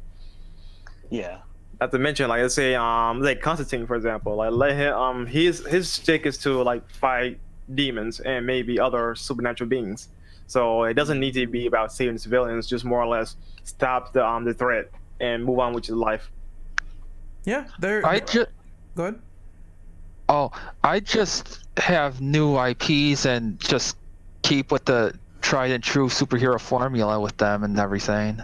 Yeah. Not to mention, like let's say, like Constantine, for example, like let him, his stick is to like fight demons and maybe other supernatural beings. So it doesn't need to be about saving civilians. Just more or less stop the threat and move on with your life. Yeah, they're. I just Go ahead. I just have new IPs and just keep with the tried and true superhero formula with them and everything.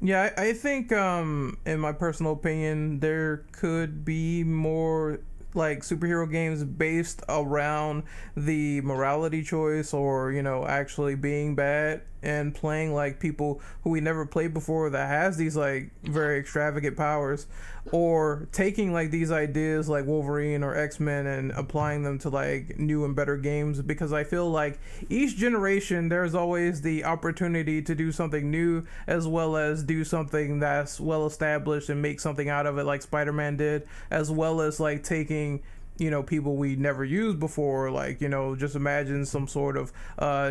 Yeah, I think in my personal opinion, there could be more like superhero games based around the morality choice, or you know, actually being bad and playing like people who we never played before that has these like very extravagant powers, or taking like these ideas like Wolverine or X-Men and applying them to like new and better games. Because I feel like each generation there's always the opportunity to do something new, as well as do something that's well established and make something out of it, like Spider-Man did, as well as like taking, you know, people we never used before. Like, you know, just imagine some sort of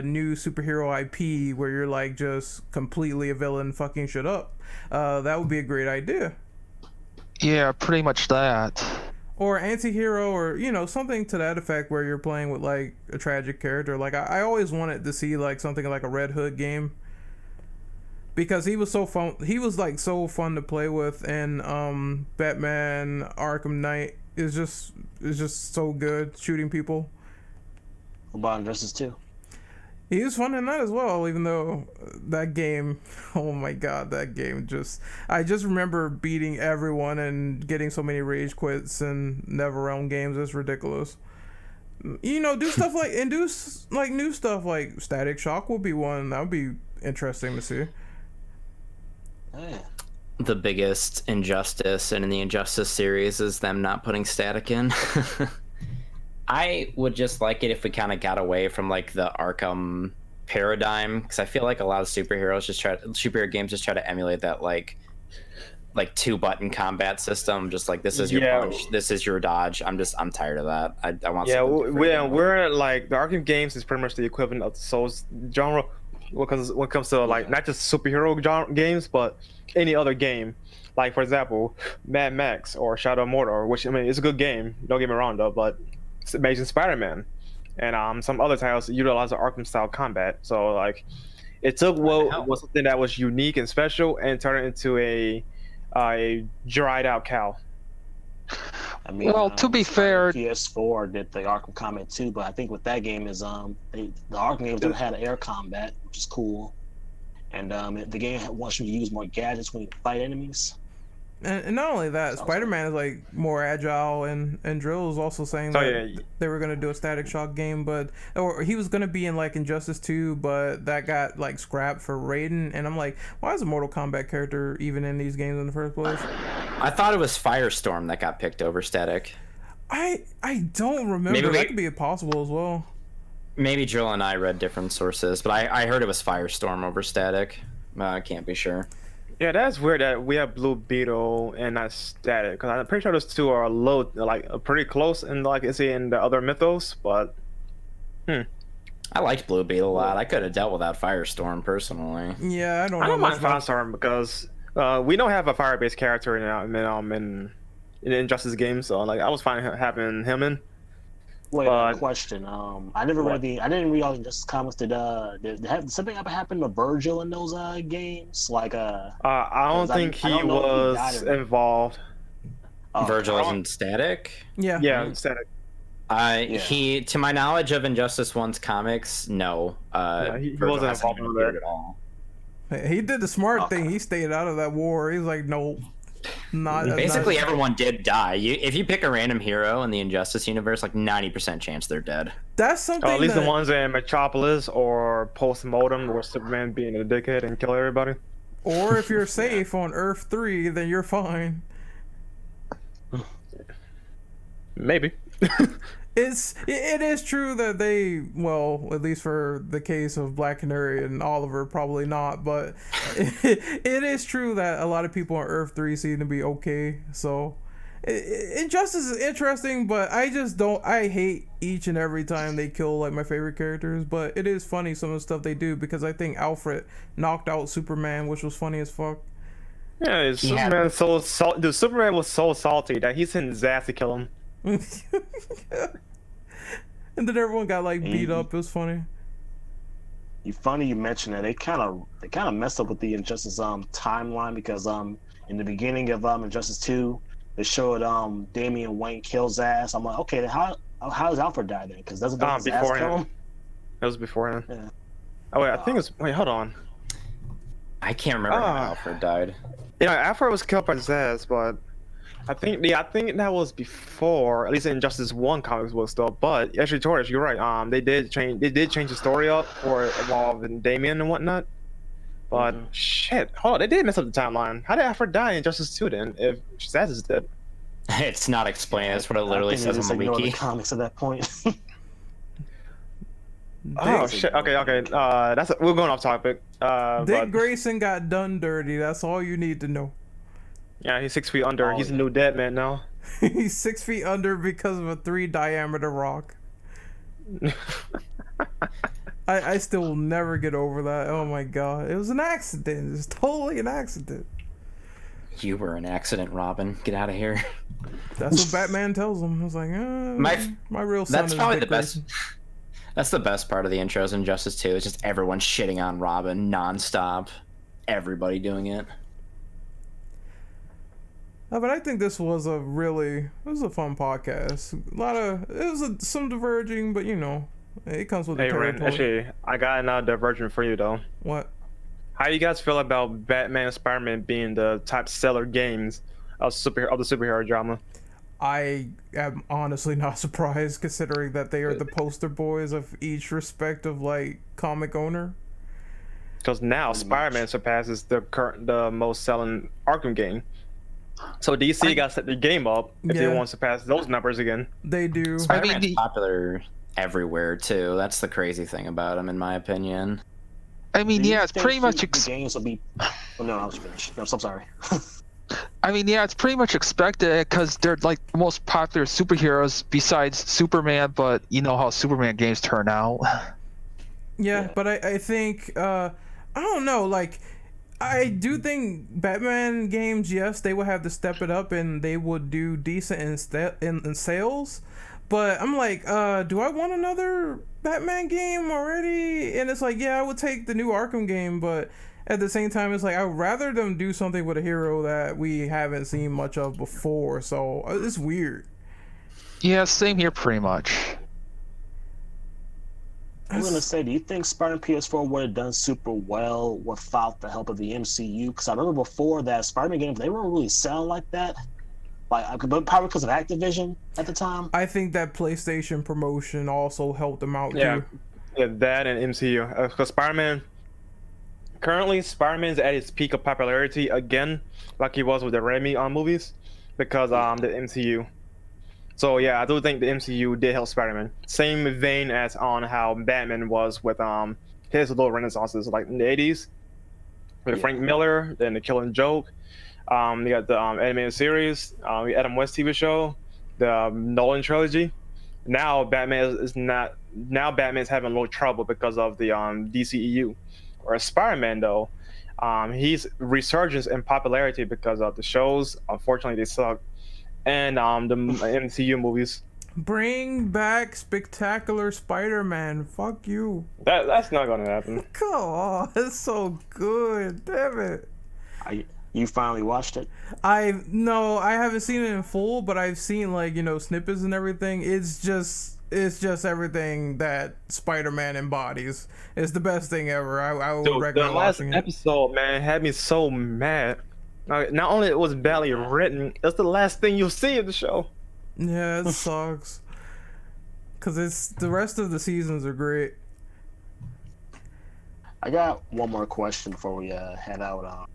new superhero IP where you're like just completely a villain fucking shit up. That would be a great idea. Yeah, pretty much that. Or anti-hero, or you know, something to that effect where you're playing with like a tragic character. Like I always wanted to see like something like a Red Hood game, because he was so fun. He was like so fun to play with, and Batman Arkham Knight is just so good shooting people. What about Injustice 2? He was fun in that as well, even though that game, oh my god, that game I just remember beating everyone and getting so many rage quits in NetherRealm games. It's ridiculous. You know, do stuff like, and do like new stuff like Static Shock would be one. That would be interesting to see. Oh, yeah. The biggest injustice in the Injustice series is them not putting static in. I would just like it if we kind of got away from like the Arkham paradigm, because I feel like a lot of superhero games just try to emulate that like 2-button combat system. Just like, this is your punch, this is your dodge. I'm tired of that. I want. Yeah, we're like the Arkham games is pretty much the equivalent of the Souls genre. Because when it comes to like not just superhero games, but any other game, like for example, Mad Max or Shadow of Mordor, which I mean it's a good game. Don't get me wrong though, but it's Amazing Spider-Man, and some other titles utilize the Arkham style combat. So like, it took what was something that was unique and special and turned it into a dried out cow. I mean, Well, to be fair, PS4 did the Arkham combat too, but I think with that game is the Arkham games that had air combat, which is cool, and the game wants you to use more gadgets when you fight enemies. And not only that, Spider-Man is like more agile, and Drill was also saying that they were gonna do a Static Shock game, or he was gonna be in like Injustice 2, but that got like scrapped for Raiden. And I'm like, why is a Mortal Kombat character even in these games in the first place? I thought it was Firestorm that got picked over Static. I don't remember. That could be possible as well. Maybe Drill and I read different sources, but I heard it was Firestorm over Static. I can't be sure. Yeah, that's weird that we have Blue Beetle and not Static, because I'm pretty sure those two are pretty close in like in the other mythos, but I liked Blue Beetle a lot. I could have dealt with that Firestorm personally. Yeah, I don't mind Firestorm because we don't have a fire-based character in Injustice games, so like I was fine having him in. Wait, question. I didn't read all the Injustice comics. Did something ever happen to Virgil in those games? Like I don't think he was involved. Virgil isn't Static? Yeah, Static. He, to my knowledge of Injustice 1's comics, no. He wasn't involved in that at all. He did the smart thing. He stayed out of that war. He's like, no. Basically, everyone did die. If you pick a random hero in the Injustice universe, like 90% chance they're dead. That's something. At least the ones in Metropolis or Post-Mortem, where Superman being a dickhead and kill everybody. Or if you're safe on Earth 3, then you're fine. Maybe. It is true that they, well, at least for the case of Black Canary and Oliver, probably not, but it is true that a lot of people on Earth 3 seem to be okay. So Injustice is interesting, but I just don't. I hate each and every time they kill like my favorite characters. But it is funny some of the stuff they do because I think Alfred knocked out Superman, which was funny as fuck. Yeah, Superman so salty. Dude, Superman was so salty that he sent his ass to kill him. And then everyone got like beat up. It was funny. Funny you mentioned that. They kind of messed up with the Injustice timeline because in the beginning of Injustice 2, they showed Damian Wayne kills ass. I'm like, okay, then how does Alfred die then? Because doesn't his ass kill him? That was beforehand. Yeah. Oh wait, I think it's hold on. I can't remember how Alfred died. You know, Alfred was killed by his ass, but I think that was before, at least in Injustice 1 comics was stuff. But actually, Torres, you're right. They did change the story up for involving Damian and whatnot. But shit, hold on, they did mess up the timeline. How did Alfred die in Injustice 2 then? If Shazam is dead. It's not explained. That's what it literally says on the wiki. The comics at that point. Oh shit. Okay. We're going off topic. Dick Grayson got done dirty. That's all you need to know. Yeah, he's 6 feet under. He's a new dead man now. He's 6 feet under because of a 3 diameter rock. I still will never get over that. Oh my god. It was an accident. It was totally an accident. You were an accident, Robin. Get out of here. That's what Batman tells him. I was like, my real son that's is probably Dick the best. Grayson. That's the best part of the intros in Injustice 2. It's just everyone shitting on Robin nonstop. Everybody doing it. But I think this was a fun podcast. Some diverging, but you know, it comes with the territory. Ren, actually, I got another divergent for you though. What? How do you guys feel about Batman and Spider-Man being the top seller games of the superhero drama? I am honestly not surprised, considering that they are the poster boys of each respective like comic owner. Because now Spider-Man surpasses the most selling Arkham game. So DC got to set their game up if they want to surpass those numbers again. They do. Spider-Man's popular everywhere too. That's the crazy thing about him, in my opinion. I mean, yeah, it's pretty much. The games will be. Oh, no, I was finished. No, I'm sorry. I mean, yeah, it's pretty much expected because they're like the most popular superheroes besides Superman. But you know how Superman games turn out. Yeah, but I think I don't know, like. I do think Batman games, yes, they would have to step it up and they would do decent in sales. But I'm like, do I want another Batman game already? And it's like, yeah, I would take the new Arkham game, but at the same time, it's like, I would rather them do something with a hero that we haven't seen much of before. So it's weird. Yeah, same here pretty much. I'm gonna say, do you think Spider-Man PS4 would have done super well without the help of the MCU? Because I remember before that Spider-Man games, they weren't really selling like that. But probably because of Activision at the time. I think that PlayStation promotion also helped them out too. Yeah, that and MCU. Because currently Spider-Man's at its peak of popularity again, like he was with the Raimi movies, because the MCU. So yeah, I do think the MCU did help Spider-Man. Same vein as on how Batman was with his little renaissances, like in the 80s with Frank Miller, then the Killing Joke. You got the animated series, the Adam West TV show, the Nolan trilogy. Now Batman's having a little trouble because of the DCEU. Whereas Spider-Man though, he's resurgence in popularity because of the shows. Unfortunately, they suck. And the MCU movies. Bring back Spectacular Spider-Man. Fuck you. That's not gonna happen. Come on, it's so good. Damn it. You finally watched it? No, I haven't seen it in full, but I've seen like snippets and everything. It's just everything that Spider-Man embodies. It's the best thing ever. I would recommend watching it. The last episode, man, had me so mad. Not only it was badly written, it's the last thing you'll see of the show. Yeah, it sucks. Cause the rest of the seasons are great. I got one more question before we head out.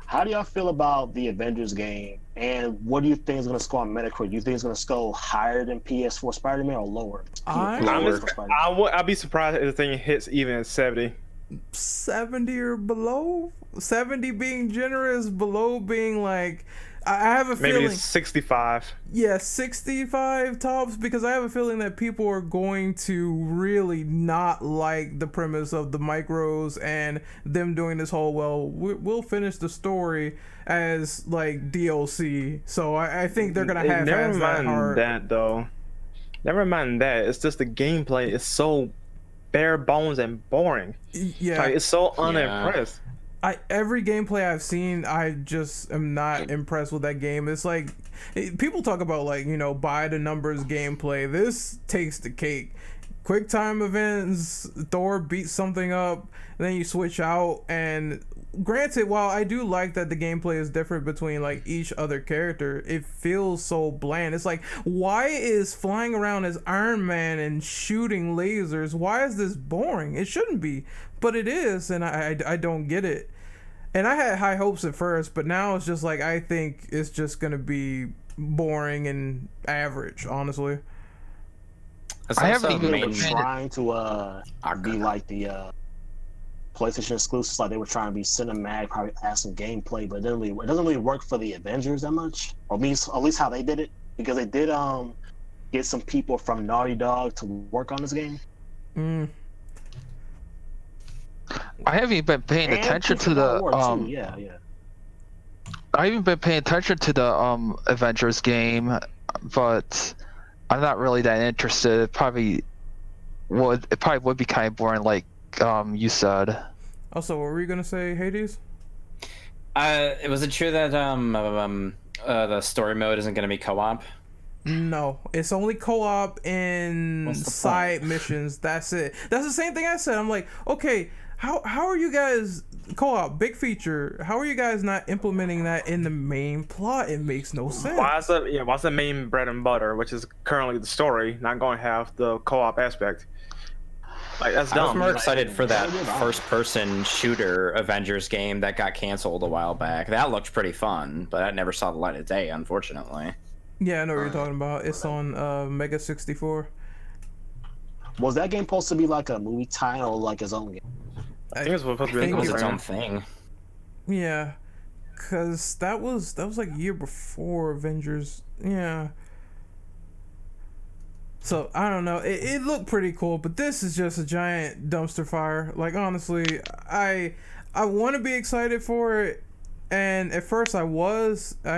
How do y'all feel about the Avengers game, and what do you think is going to score on Metacritic? Do you think it's going to score higher than PS4 Spider-Man or lower? I'd be surprised if the thing hits even at 70. 70 or below? 70 being generous, below being like I have a Maybe feeling. 65. Yeah, 65 tops, because I have a feeling that people are going to really not like the premise of the micros and them doing this whole, well, we'll finish the story as like DLC. So I think they're gonna have Never that mind hard. that though. Never mind that. It's just the gameplay is so bare bones and boring. Yeah, Like, it's so unimpressed. every gameplay I've seen, I just am not impressed with that game. It's like people talk about, like, you know, by the numbers gameplay. This takes the cake. Quick time events, Thor beats something up, then you switch out. And granted, while I do like that the gameplay is different between like each other character, it feels so bland. It's like, why is flying around as Iron Man and shooting lasers, why is this boring? It shouldn't be, but it is, and I don't get it. And I had high hopes at first, but now it's just like, I think it's just gonna be boring and average, honestly. It's I haven't also even They were made trying to be like the PlayStation exclusives, like they were trying to be cinematic, probably add some gameplay, but it doesn't really work for the Avengers that much, or at least how they did it, because they did get some people from Naughty Dog to work on this game. I haven't even been paying And attention to Christopher the Nolan, too. Yeah. I haven't been paying attention to the Avengers game, but I'm not really that interested. It probably would be kind of boring, like you said. Also, what were you gonna say, Hades? Was it true that the story mode isn't going to be co-op? No, it's only co-op in What's the side missions. That's it. That's the same thing I said. I'm like, okay, how are you guys co-op, big feature? How are you guys not implementing that in the main plot? It makes no sense. Why's the main bread and butter, which is currently the story, not going to have the co-op aspect? Like, that's I was dumb. more excited for that first-person shooter Avengers game that got canceled a while back. That looked pretty fun, but that never saw the light of day, unfortunately. Yeah, I know what you're talking about. It's on Mega 64. Was that game supposed to be like a movie title, or like its own game? I think it's supposed to I be think it was its a own thing. Yeah, cause that was like a year before Avengers. Yeah. So I don't know. It looked pretty cool, but this is just a giant dumpster fire. Like, honestly, I want to be excited for it, and at first I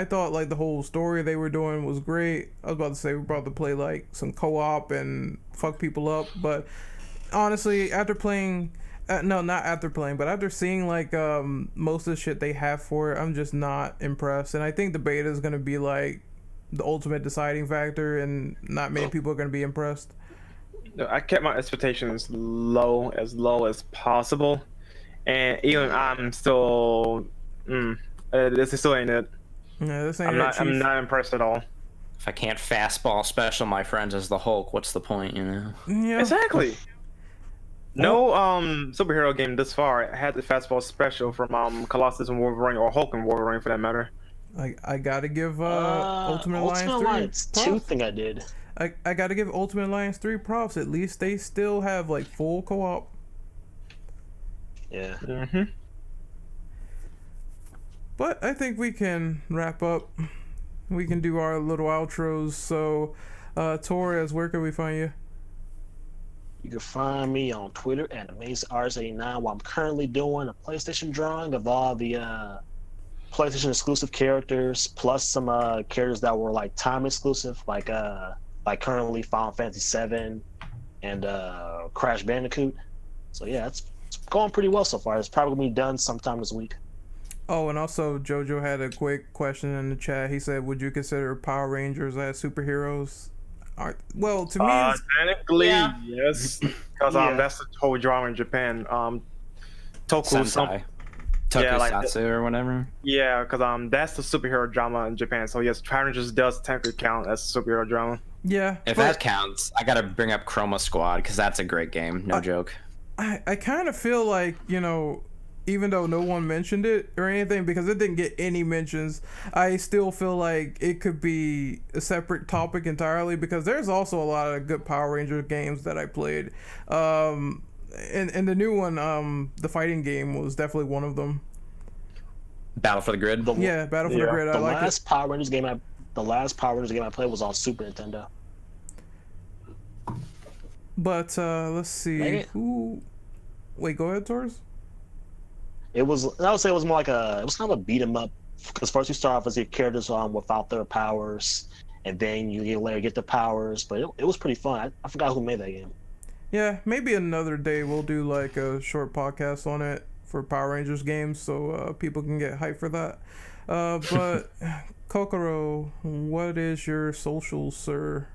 thought like the whole story they were doing was great. I was about to say we're about to play like some co-op and fuck people up, but honestly, after playing. No, not after playing, but after seeing like most of the shit they have for it, I'm just not impressed. And I think the beta is gonna be like the ultimate deciding factor, and not many people are gonna be impressed. I kept my expectations low as possible, and even I'm still, this still ain't it. Yeah, this ain't it, I'm Chief. not impressed at all. If I can't fastball special my friends as the Hulk, what's the point, you know? Yeah. Exactly. No superhero game this far had the fastball special from Colossus and Wolverine, or Hulk and Wolverine for that matter. I gotta give Ultimate Alliance 3 2 props. thing I did. I gotta give Ultimate Alliance 3 props. At least they still have like full co-op. Yeah. But I think we can wrap up. We can do our little outros. So, Torres, where can we find you? You can find me on Twitter at AmazingRs89, while I'm currently doing a PlayStation drawing of all the PlayStation exclusive characters, plus some characters that were like time exclusive, like currently Final Fantasy VII and Crash Bandicoot. So yeah, it's going pretty well so far. It's probably gonna be done sometime this week. Oh, and also Jojo had a quick question in the chat. He said, "Would you consider Power Rangers as superheroes?" Well, to me, it's, Technically, yes, because that's the whole drama in Japan. Sentai. Tokusatsu or whatever. Yeah, because that's the superhero drama in Japan. So yes, Power Rangers does technically count as superhero drama. yeah. If that counts, I gotta bring up Chroma Squad, because that's a great game, no joke. I kind of feel like, you know, even though no one mentioned it or anything, because it didn't get any mentions, I still feel like it could be a separate topic entirely, because there's also a lot of good Power Ranger games that I played. And the new one, the fighting game, was definitely one of them. Battle for the Grid. Yeah, Battle for the Yeah. Grid. I The like it. last Power Rangers game I played was on Super Nintendo. But let's see. Dang it. Who? Wait, go ahead, Taurus. I would say it was more like it was kind of a beat 'em up, because first you start off as your characters without their powers, and then you later get the powers. But it was pretty fun. I forgot who made that game. Yeah, maybe another day we'll do like a short podcast on it for Power Rangers games, so people can get hyped for that. But Kokoro, what is your social, sir?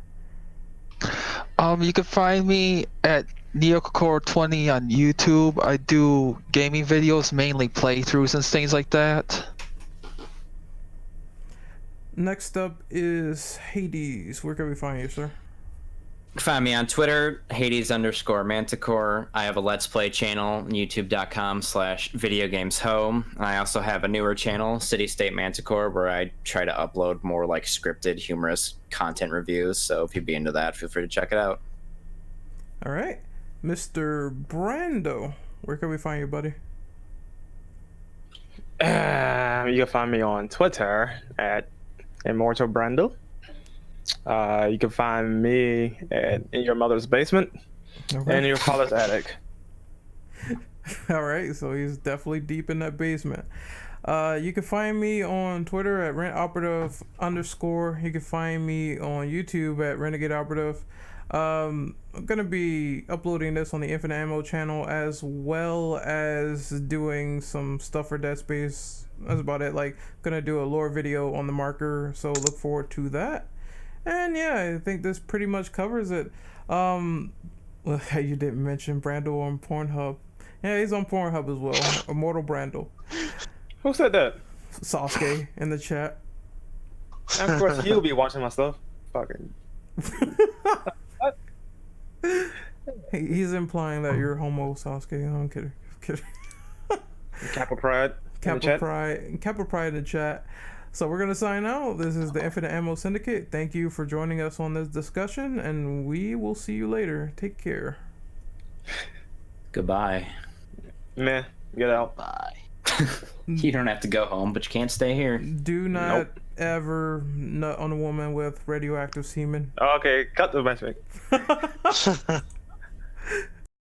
You can find me at mediocre20 on YouTube. I do gaming videos, mainly playthroughs and things like that. Next up is Hades. Where can we find you, sir? Find me on Twitter, Hades_Manticore. I have a Let's Play channel, youtube.com/videogameshome. I also have a newer channel, City State Manticore, where I try to upload more like scripted, humorous content reviews. So if you'd be into that, feel free to check it out. All right, Mr. Brando. Where can we find you, buddy? You can find me on Twitter at Immortal Brando. You can find me in your mother's basement and in your father's attic. All right, so he's definitely deep in that basement. You can find me on Twitter at rentoperative_. You can find me on YouTube at Renegade Operative. I'm gonna be uploading this on the Infinite Ammo channel, as well as doing some stuff for Dead Space. That's about it. Like, gonna do a lore video on the marker, so look forward to that. And yeah, I think this pretty much covers it. Well, you didn't mention Brando on Pornhub. Yeah, he's on Pornhub as well. Immortal Brando. Who said that? Sasuke in the chat. And of course, you'll be watching my stuff. Fucking. He's implying that you're homo, Sasuke. No, I'm kidding. Kappa Pride. Kappa Pride in the chat. So we're gonna sign out. This is the Infinite Ammo Syndicate. Thank you for joining us on this discussion, and we will see you later. Take care. Goodbye. Meh. Get out. Bye. You don't have to go home, but you can't stay here. Do not Nope. ever nut on a woman with radioactive semen. Okay, cut the message.